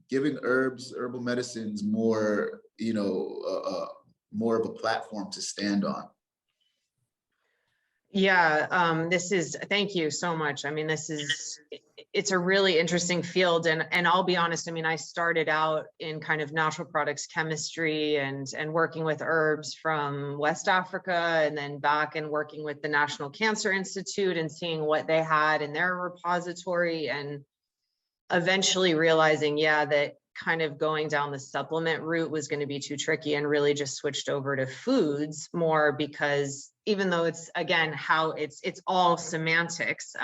giving herbal medicines more, more of a platform to stand on. Yeah, thank you so much. I mean, it's a really interesting field, and I'll be honest, I mean, I started out in kind of natural products chemistry and working with herbs from West Africa, and then back and working with the National Cancer Institute and seeing what they had in their repository, and eventually realizing, yeah, that kind of going down the supplement route was going to be too tricky, and really just switched over to foods more, because even though it's, again, how it's all semantics.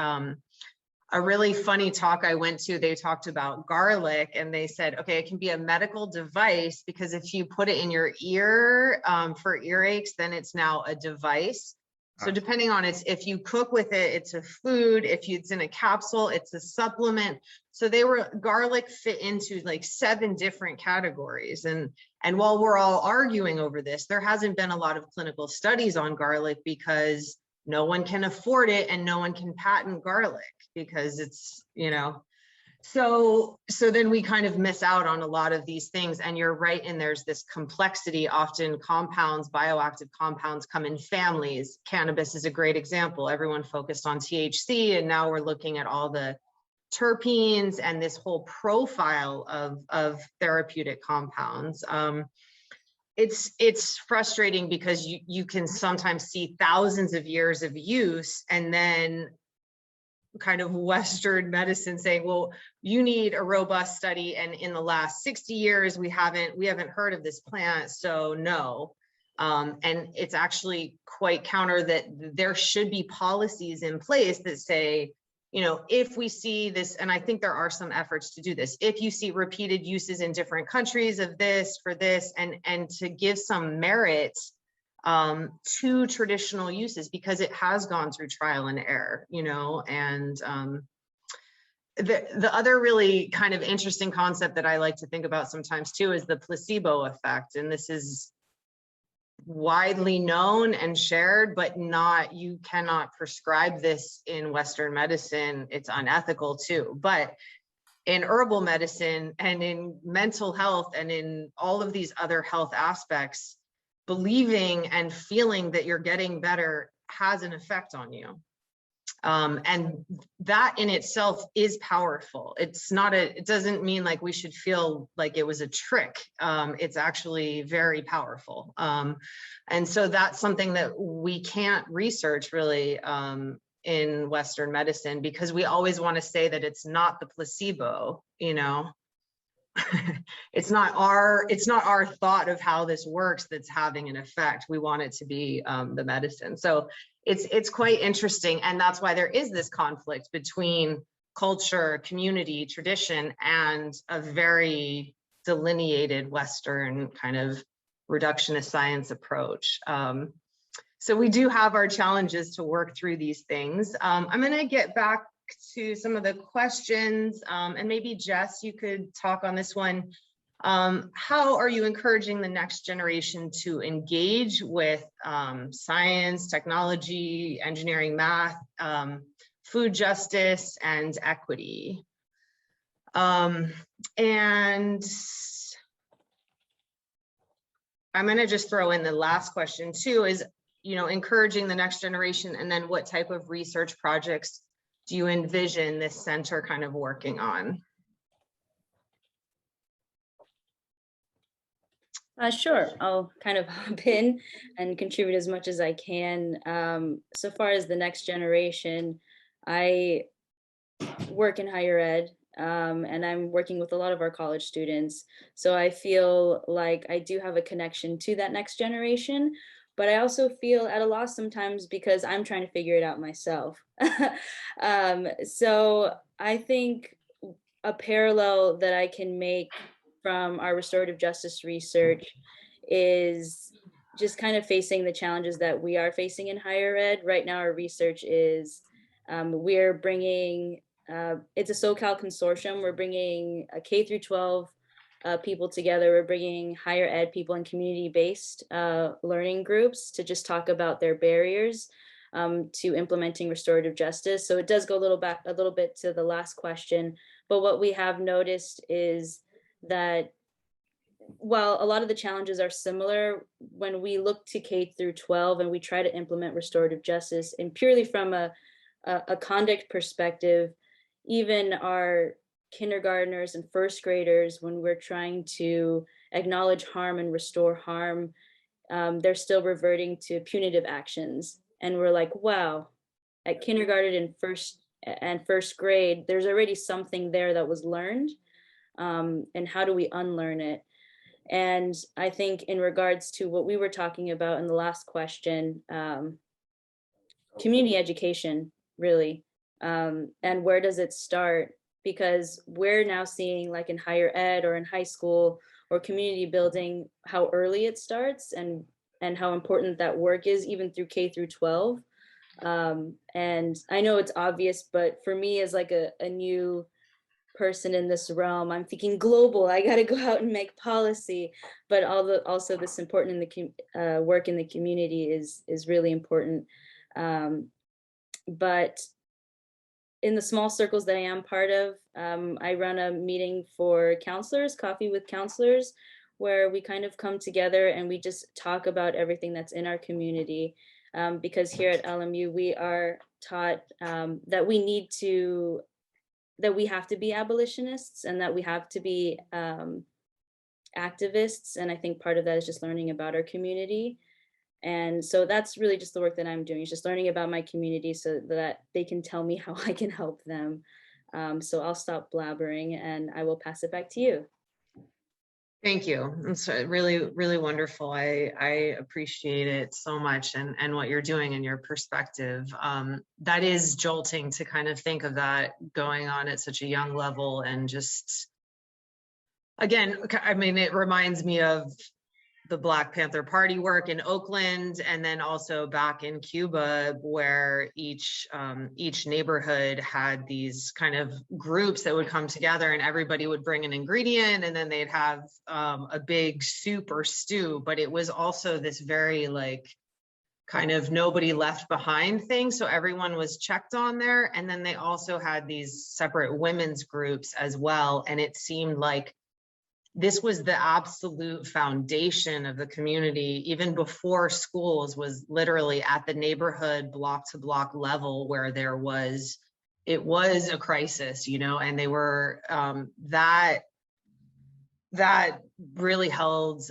A really funny talk I went to, they talked about garlic, and they said, okay, it can be a medical device because if you put it in your ear for earaches, then it's now a device. So depending on if you cook with it, it's a food. If it's in a capsule, it's a supplement. So garlic fit into like 7 different categories. And while we're all arguing over this, there hasn't been a lot of clinical studies on garlic because no one can afford it and no one can patent garlic because it's, so then we kind of miss out on a lot of these things. And you're right. And there's this complexity. Often bioactive compounds come in families. Cannabis is a great example. Everyone focused on THC, and now we're looking at all the terpenes and this whole profile of therapeutic compounds. It's frustrating because you can sometimes see thousands of years of use, and then kind of Western medicine saying, well, you need a robust study, and in the last 60 years we haven't heard of this plant, so no. And it's actually quite counter that there should be policies in place that say, if we see this, and I think there are some efforts to do this, if you see repeated uses in different countries of this for this, and to give some merit to traditional uses, because it has gone through trial and error, and the other really kind of interesting concept that I like to think about sometimes too is the placebo effect. And this is widely known and shared, but you cannot prescribe this in Western medicine. It's unethical too. But in herbal medicine and in mental health and in all of these other health aspects, believing and feeling that you're getting better has an effect on you. And that in itself is powerful. It doesn't mean like we should feel like it was a trick. It's actually very powerful. And so that's something that we can't research really in Western medicine, because we always want to say that it's not the placebo, it's not our thought of how this works that's having an effect. We want it to be the medicine. So it's quite interesting. And that's why there is this conflict between culture, community, tradition, and a very delineated Western kind of reductionist science approach. So we do have our challenges to work through these things. I'm going to get back to some of the questions, and maybe Jess, you could talk on this one. How are you encouraging the next generation to engage with science, technology, engineering, math, food justice, and equity? And I'm going to just throw in the last question too, is, encouraging the next generation, and then what type of research projects do you envision this center kind of working on? Sure, I'll kind of hop in and contribute as much as I can. So far as the next generation, I work in higher ed, and I'm working with a lot of our college students. So I feel like I do have a connection to that next generation, but I also feel at a loss sometimes because I'm trying to figure it out myself. So I think a parallel that I can make from our restorative justice research is just kind of facing the challenges that we are facing in higher ed. Right now, our research is we're bringing it's a SoCal consortium. We're bringing a K through 12 people together. We're bringing higher ed people and community-based learning groups to just talk about their barriers to implementing restorative justice. So it does go a little bit to the last question, but what we have noticed is that while a lot of the challenges are similar, when we look to K through 12 and we try to implement restorative justice, and purely from a conduct perspective, even our kindergartners and first graders, when we're trying to acknowledge harm and restore harm, they're still reverting to punitive actions. And we're like, wow, at kindergarten and first grade, there's already something there that was learned. And how do we unlearn it? And I think in regards to what we were talking about in the last question, community education, really, and where does it start? Because we're now seeing, like in higher ed or in high school or community building, how early it starts and how important that work is, even through K through 12. And I know it's obvious, but for me as like a new person in this realm, I'm thinking global. I got to go out and make policy, but also this important in the work in the community is really important. But in the small circles that I am part of, I run a meeting for counselors, Coffee with Counselors, where we kind of come together and we just talk about everything that's in our community. Because here at LMU, we are taught that we have to be abolitionists and that we have to be activists. And I think part of that is just learning about our community. And so that's really just the work that I'm doing, is just learning about my community so that they can tell me how I can help them. So I'll stop blabbering and I will pass it back to you. Thank you. It's really, really wonderful. I appreciate it so much and what you're doing and your perspective. That is jolting to kind of think of that going on at such a young level. And just, again, I mean, it reminds me of the Black Panther Party work in Oakland, and then also back in Cuba, where each neighborhood had these kind of groups that would come together, and everybody would bring an ingredient, and then they'd have a big soup or stew. But it was also this very like kind of nobody left behind thing. So everyone was checked on there. And then they also had these separate women's groups as well. And it seemed like this was the absolute foundation of the community, even before schools, was literally at the neighborhood block to block level, where it was a crisis, you know, and they were, that really held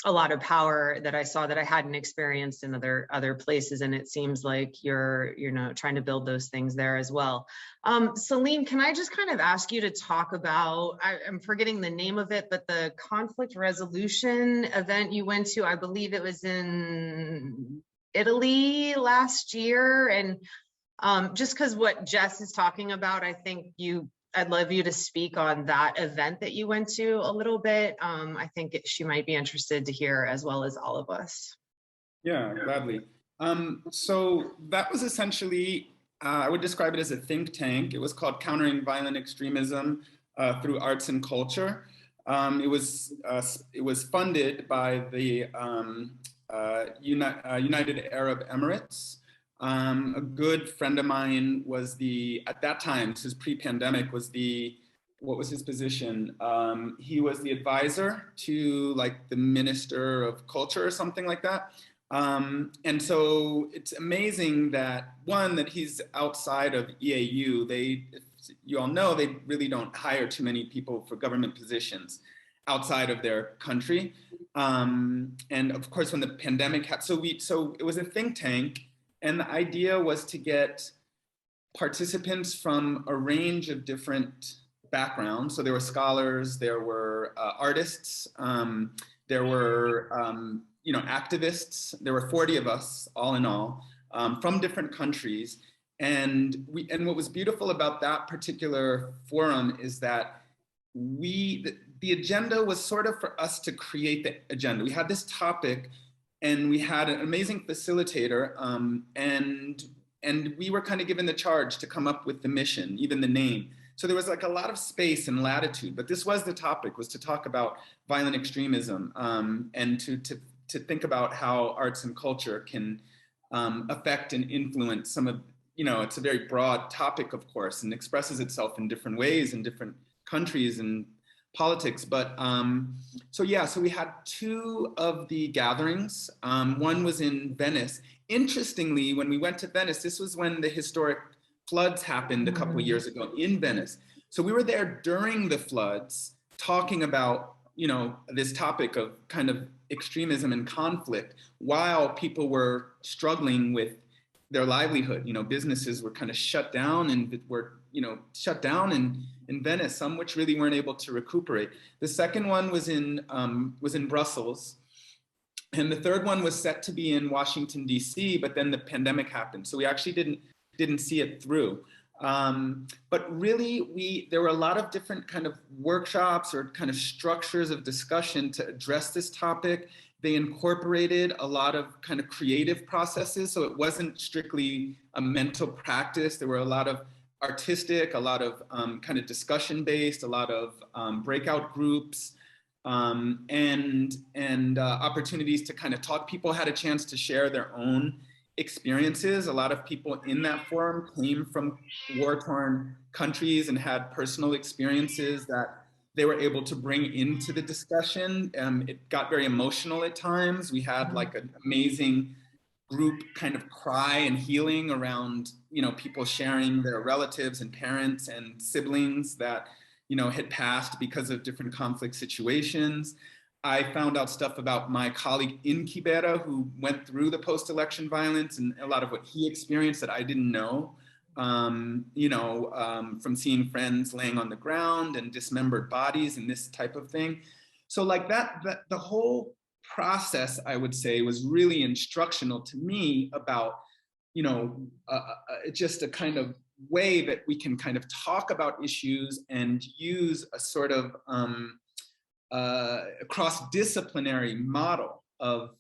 a lot of power that I saw that I hadn't experienced in other places. And it seems like you're trying to build those things there as well. Salim, can I just kind of ask you to talk about, I'm forgetting the name of it, but the conflict resolution event you went to, I believe it was in Italy last year. And just because what Jess is talking about, I think I'd love you to speak on that event that you went to a little bit. I think she might be interested to hear, as well as all of us. Yeah, gladly. So that was essentially, I would describe it as a think tank. It was called Countering Violent Extremism Through Arts and Culture. It was funded by the United Arab Emirates. A good friend of mine was at that time, this is pre-pandemic, what was his position? He was the advisor to like the Minister of Culture or something like that. And so it's amazing that he's outside of EAU. You all know, they really don't hire too many people for government positions outside of their country. And of course, when the pandemic happened, so it was a think tank. And the idea was to get participants from a range of different backgrounds. So there were scholars, there were artists, there were activists. There were 40 of us, all in all, from different countries. And what was beautiful about that particular forum is that the agenda was sort of for us to create the agenda. We had this topic, and we had an amazing facilitator, and and we were kind of given the charge to come up with the mission, even the name. So there was like a lot of space and latitude, but this was the topic, was to talk about violent extremism, and to think about how arts and culture can affect and influence some of, it's a very broad topic, of course, and expresses itself in different ways in different countries and politics. But so we had 2 of the gatherings. One was in Venice. Interestingly, when we went to Venice, this was when the historic floods happened a couple of years ago in Venice. So we were there during the floods talking about, this topic of kind of extremism and conflict while people were struggling with their livelihood. Businesses were kind of shut down and were, shut down in Venice, some which really weren't able to recuperate. The second one was in Brussels. And the third one was set to be in Washington, D.C., but then the pandemic happened. So we actually didn't see it through. But really, there were a lot of different kind of workshops or kind of structures of discussion to address this topic. They incorporated a lot of kind of creative processes. So it wasn't strictly a mental practice. There were a lot of artistic, a lot of kind of discussion-based, a lot of breakout groups, and opportunities to kind of talk. People had a chance to share their own experiences. A lot of people in that forum came from war-torn countries and had personal experiences that they were able to bring into the discussion. It got very emotional at times. We had like an amazing group kind of cry and healing around, people sharing their relatives and parents and siblings that, had passed because of different conflict situations. I found out stuff about my colleague in Kibera who went through the post-election violence and a lot of what he experienced that I didn't know, from seeing friends laying on the ground and dismembered bodies and this type of thing. So like that the whole process, I would say, was really instructional to me about, just a kind of way that we can kind of talk about issues and use a sort of cross-disciplinary model of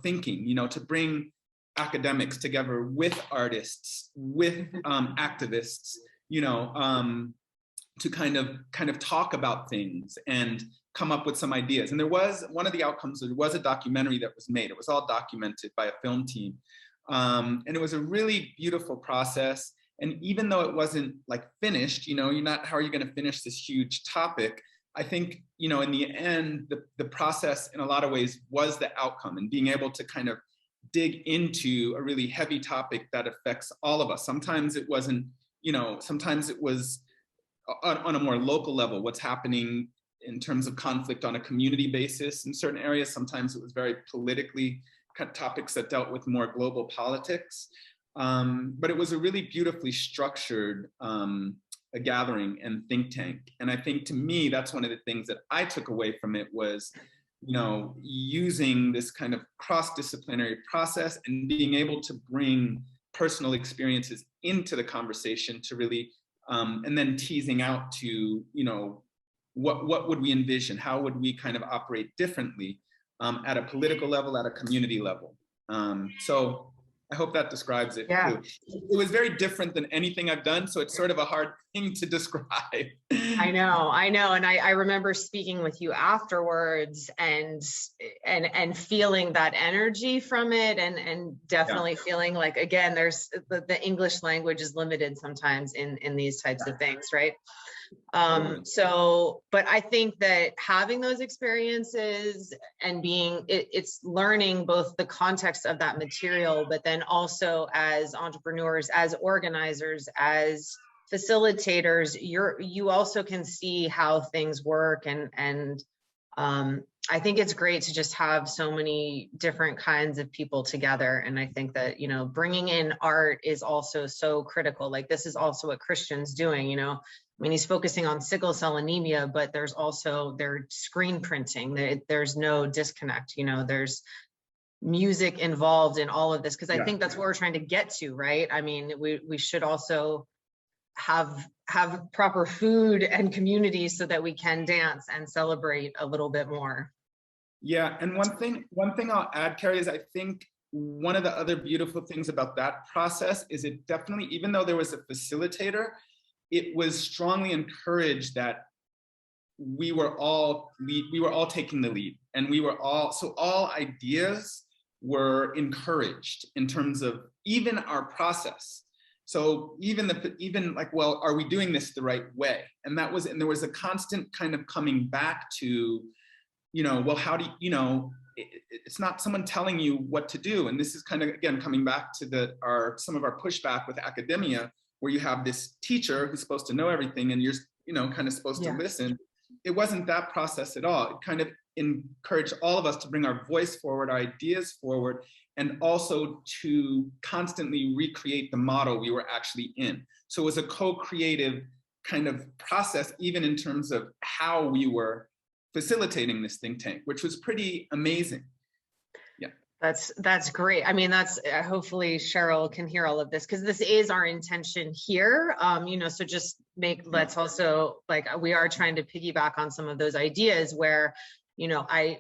thinking, to bring academics together with artists, with activists, to kind of talk about things and come up with some ideas. And there was, one of the outcomes, there was a documentary that was made. It was all documented by a film team. And it was a really beautiful process. And even though it wasn't like finished, how are you going to finish this huge topic? I think, in the end, the process in a lot of ways was the outcome, and being able to kind of dig into a really heavy topic that affects all of us. Sometimes it wasn't, sometimes it was on a more local level, what's happening in terms of conflict on a community basis in certain areas. Sometimes it was very politically kind of topics that dealt with more global politics. But it was a really beautifully structured a gathering and think tank. And I think, to me, that's one of the things that I took away from it was, using this kind of cross-disciplinary process and being able to bring personal experiences into the conversation to really, and then teasing out to, what would we envision? How would we kind of operate differently at a political level, at a community level? So I hope that describes it too. It was very different than anything I've done, so it's sort of a hard thing to describe. I know. And I remember speaking with you afterwards and feeling that energy from it, and definitely feeling like, again, there's the English language is limited sometimes in these types of things, right? But I think that having those experiences and it's learning both the context of that material, but then also as entrepreneurs, as organizers, as facilitators, you also can see how things work. And I think it's great to just have so many different kinds of people together. And I think that, bringing in art is also so critical. Like, this is also what Christian's doing, I mean, he's focusing on sickle cell anemia, but there's also their screen printing. There's no disconnect. There's music involved in all of this, because I think that's what we're trying to get to, right? I mean, we should also have proper food and communities so that we can dance and celebrate a little bit more. Yeah, and one thing I'll add, Carrie, is I think one of the other beautiful things about that process is it definitely, even though there was a facilitator, it was strongly encouraged that we were all taking the lead, and all ideas were encouraged in terms of even our process. So even like, well, are we doing this the right way? And there was a constant kind of coming back to, well, how do you, it's not someone telling you what to do. And this is kind of, again, coming back to some of our pushback with academia, where you have this teacher who's supposed to know everything and you're, kind of supposed to listen. It wasn't that process at all. It kind of encouraged all of us to bring our voice forward, our ideas forward, and also to constantly recreate the model we were actually in. So it was a co-creative kind of process, even in terms of how we were facilitating this think tank, which was pretty amazing. Yeah. That's great. I mean, hopefully Cheryl can hear all of this, because this is our intention here. So just let's also, like, we are trying to piggyback on some of those ideas where,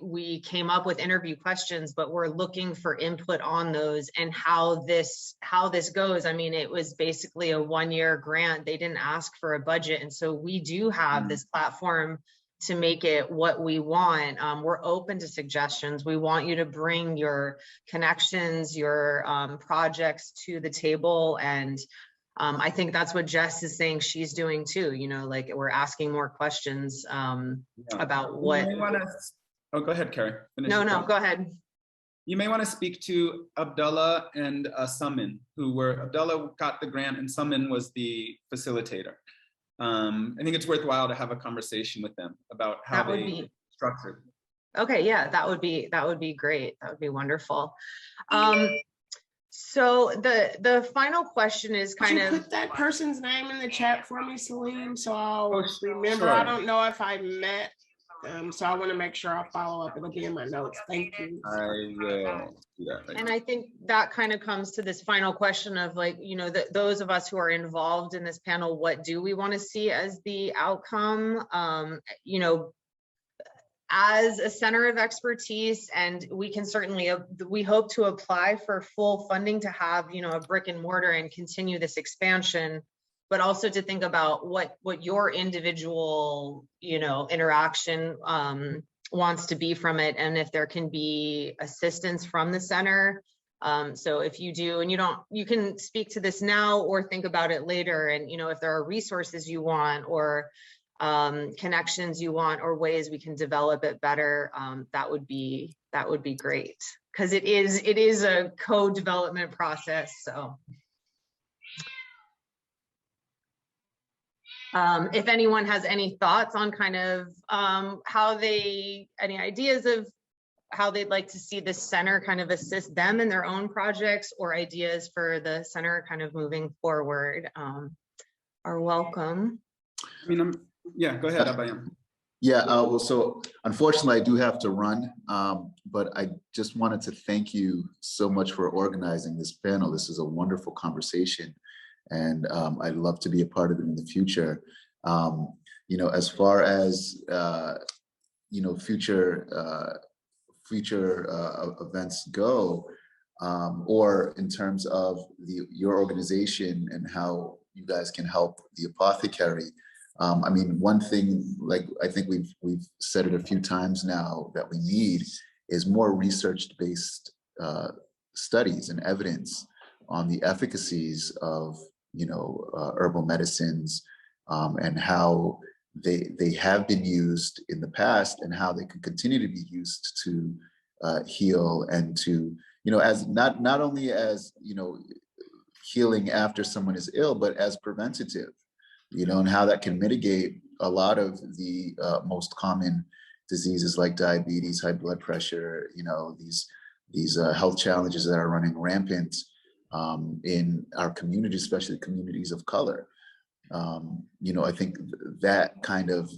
we came up with interview questions, but we're looking for input on those and how this goes. I mean, it was basically a 1-year grant. They didn't ask for a budget. And so we do have this platform to make it what we want. We're open to suggestions. We want you to bring your connections, your projects to the table. And I think that's what Jess is saying she's doing too. Like, we're asking more questions about what. Oh, go ahead, Carrie. No, go ahead. You may want to speak to Abdullah and Samin, Abdullah got the grant and Samin was the facilitator. I think it's worthwhile to have a conversation with them about how they structured. Okay, yeah, that would be great. That would be wonderful. So the final question is kind of. Put that person's name in the chat for me, Salim, so I'll remember. Sure. I don't know if I met them, so I want to make sure I follow up. It'll be in my notes. Thank you. I will do that right And now. I think that kind of comes to this final question of, like, those of us who are involved in this panel, what do we want to see as the outcome? As a center of expertise, and we can certainly, we hope to apply for full funding to have, a brick and mortar and continue this expansion, but also to think about what your individual, interaction wants to be from it, and if there can be assistance from the center. So if you do, and you can speak to this now or think about it later, and if there are resources you want, or connections you want, or ways we can develop it better, that would be great, because it is a co-development process. So if anyone has any thoughts on kind of any ideas of how they'd like to see the center kind of assist them in their own projects, or ideas for the center kind of moving forward, are welcome. I mean, yeah, go ahead, Abhayam. Yeah, well, so unfortunately I do have to run, but I just wanted to thank you so much for organizing this panel. This is a wonderful conversation, and I'd love to be a part of it in the future. As far as future events go, or in terms of your organization and how you guys can help the apothecary. I mean, one thing, like, I think we've said it a few times now, that we need is more research-based studies and evidence on the efficacies of, herbal medicines, and how they have been used in the past, and how they can continue to be used to heal, and to, as not only as, healing after someone is ill, but as preventative. And how that can mitigate a lot of the most common diseases like diabetes, high blood pressure, these health challenges that are running rampant in our communities, especially communities of color. I think that kind of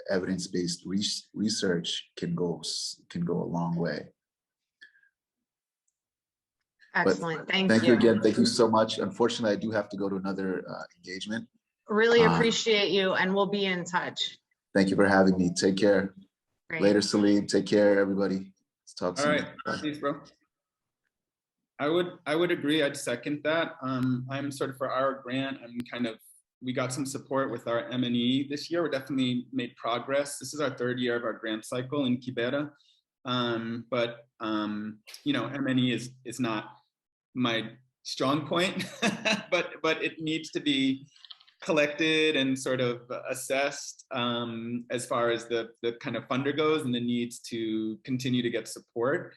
evidence-based research can go a long way. Excellent. Thank you again. Thank you so much. Unfortunately, I do have to go to another engagement. Really appreciate you, and we'll be in touch. Thank you for having me. Take care. Great. Later, Salim. Take care, everybody. Let's talk soon. All right. Peace, bro. I would agree. I'd second that. I'm sort of for our grant, we got some support with our M&E this year. We definitely made progress. This is our 3rd year of our grant cycle in Kibera. But you know, M&E is not my strong point, but it needs to be collected and sort of assessed as far as the kind of funder goes, and the needs to continue to get support.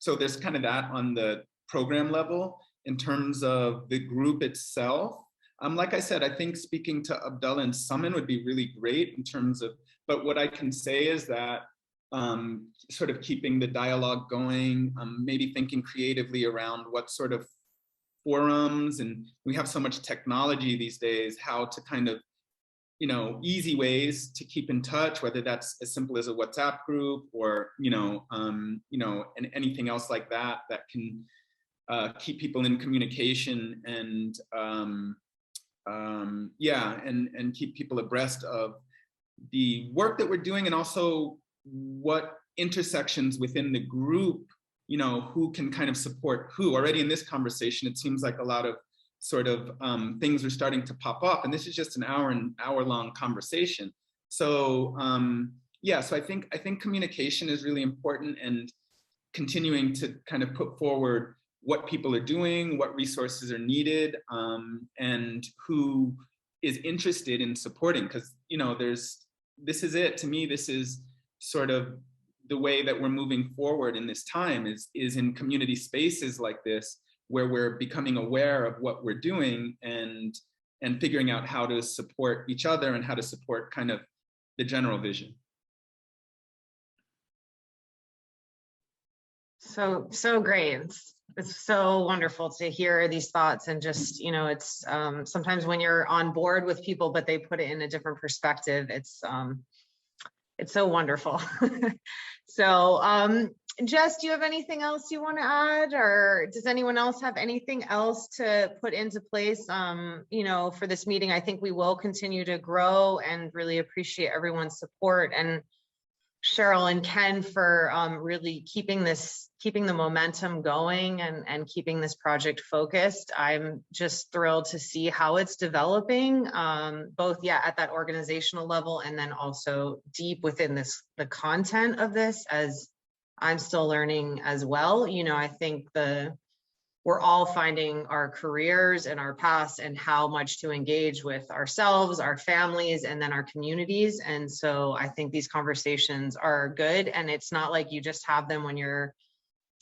So there's kind of that on the program level. In terms of the group itself, like I said, I think speaking to Abdullah and Suman would be really great in terms of, but what I can say is that sort of keeping the dialogue going, maybe thinking creatively around what sort of forums, and we have so much technology these days, how to kind of, you know, easy ways to keep in touch, whether that's as simple as a WhatsApp group or, and anything else like that, that can keep people in communication and and keep people abreast of the work that we're doing, and also what intersections within the group, you know, who can kind of support who. Already in this conversation, it seems like a lot of sort of things are starting to pop up, and this is just an hour-long conversation. So so I think communication is really important, and continuing to kind of put forward what people are doing, what resources are needed, and who is interested in supporting. Because, you know, this is it. To me, this is sort of the way that we're moving forward in this time is in community spaces like this, where we're becoming aware of what we're doing and figuring out how to support each other and how to support kind of the general vision. So great. It's so wonderful to hear these thoughts, and just, you know, it's sometimes when you're on board with people, but they put it in a different perspective, it's so wonderful. So Jess, do you have anything else you want to add, or does anyone else have anything else to put into place, you know, for this meeting? I think we will continue to grow, and really appreciate everyone's support, and Cheryl and Ken for really keeping the momentum going and keeping this project focused. I'm just thrilled to see how it's developing, both at that organizational level, and then also deep within the content of this, as I'm still learning as well. You know, I think we're all finding our careers and our paths, and how much to engage with ourselves, our families, and then our communities. And so I think these conversations are good, and it's not like you just have them when you're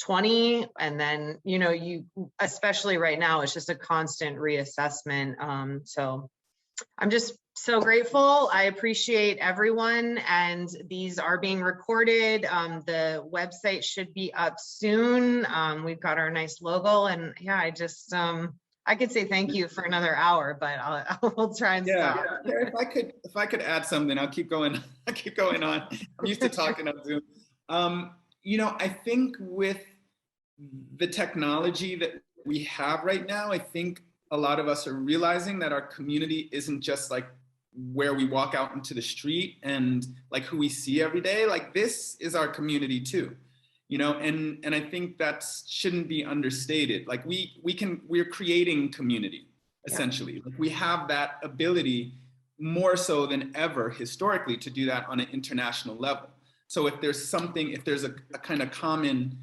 20, and then, you know, you, especially right now, it's just a constant reassessment. So I'm just so grateful. I appreciate everyone, and these are being recorded. The website should be up soon. We've got our nice logo, and I just I could say thank you for another hour, but I'll try and stop. If I could add something, I'll keep going. I'll keep going on. I'm used to talking on Zoom. You know, I think with the technology that we have right now, I think a lot of us are realizing that our community isn't just like where we walk out into the street and like who we see every day. Like, this is our community too, you know, and I think that shouldn't be understated. Like, we're creating community essentially. Like, we have that ability more so than ever historically to do that on an international level. So if there's a kind of common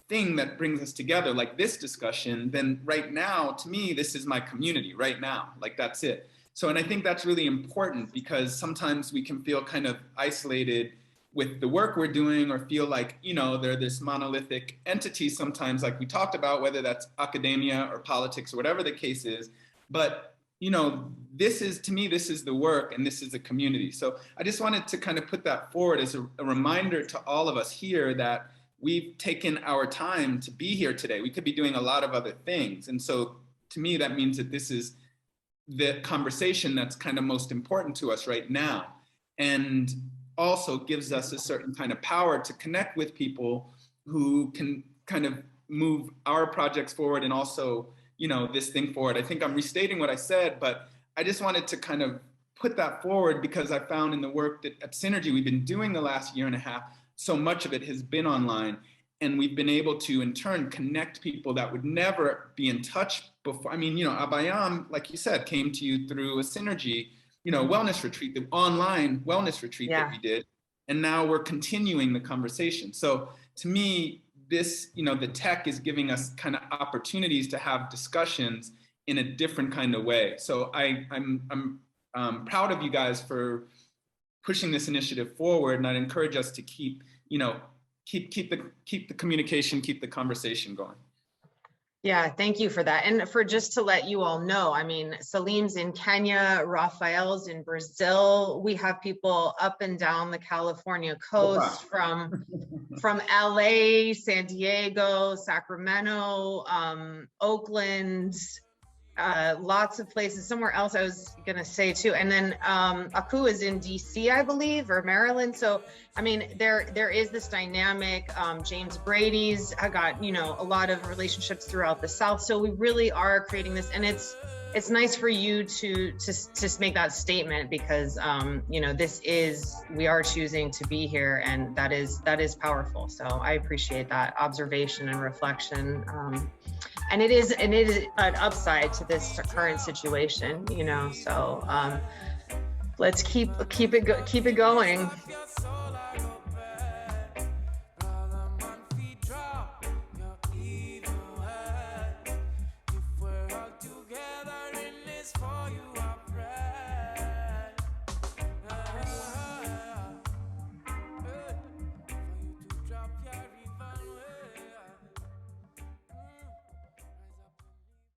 thing that brings us together, like this discussion, then right now, to me, this is my community right now. Like, that's it. So, and I think that's really important, because sometimes we can feel kind of isolated with the work we're doing, or feel like, you know, they're this monolithic entity sometimes, like we talked about, whether that's academia or politics or whatever the case is. But, you know, to me, this is the work, and this is the community. So I just wanted to kind of put that forward as a reminder to all of us here that we've taken our time to be here today. We could be doing a lot of other things. And so to me, that means that this is the conversation that's kind of most important to us right now, and also gives us a certain kind of power to connect with people who can kind of move our projects forward, and also, you know, this thing forward. I think I'm restating what I said, but I just wanted to kind of put that forward, because I found in the work that at Synergy we've been doing the last year and a half, so much of it has been online. And we've been able to, in turn, connect people that would never be in touch before. I mean, Abhayam, like you said, came to you through a Synergy, wellness retreat, the online wellness retreat that we did. And now we're continuing the conversation. So to me, this, the tech is giving us kind of opportunities to have discussions in a different kind of way. So I'm proud of you guys for pushing this initiative forward, and I'd encourage us to keep the communication, keep the conversation going. Yeah, thank you for that. And for just to let you all know, I mean, Salim's in Kenya, Raphael's in Brazil. We have people up and down the California coast from LA, San Diego, Sacramento, Oakland, lots of places. Somewhere else I was gonna say too. And then Aku is in DC, I believe, or Maryland. So I mean, there is this dynamic. James Brady's got a lot of relationships throughout the South. So we really are creating this, and it's nice for you to make that statement, because we are choosing to be here, and that is powerful. So I appreciate that observation and reflection. And it is an upside to this current situation, so let's keep it going.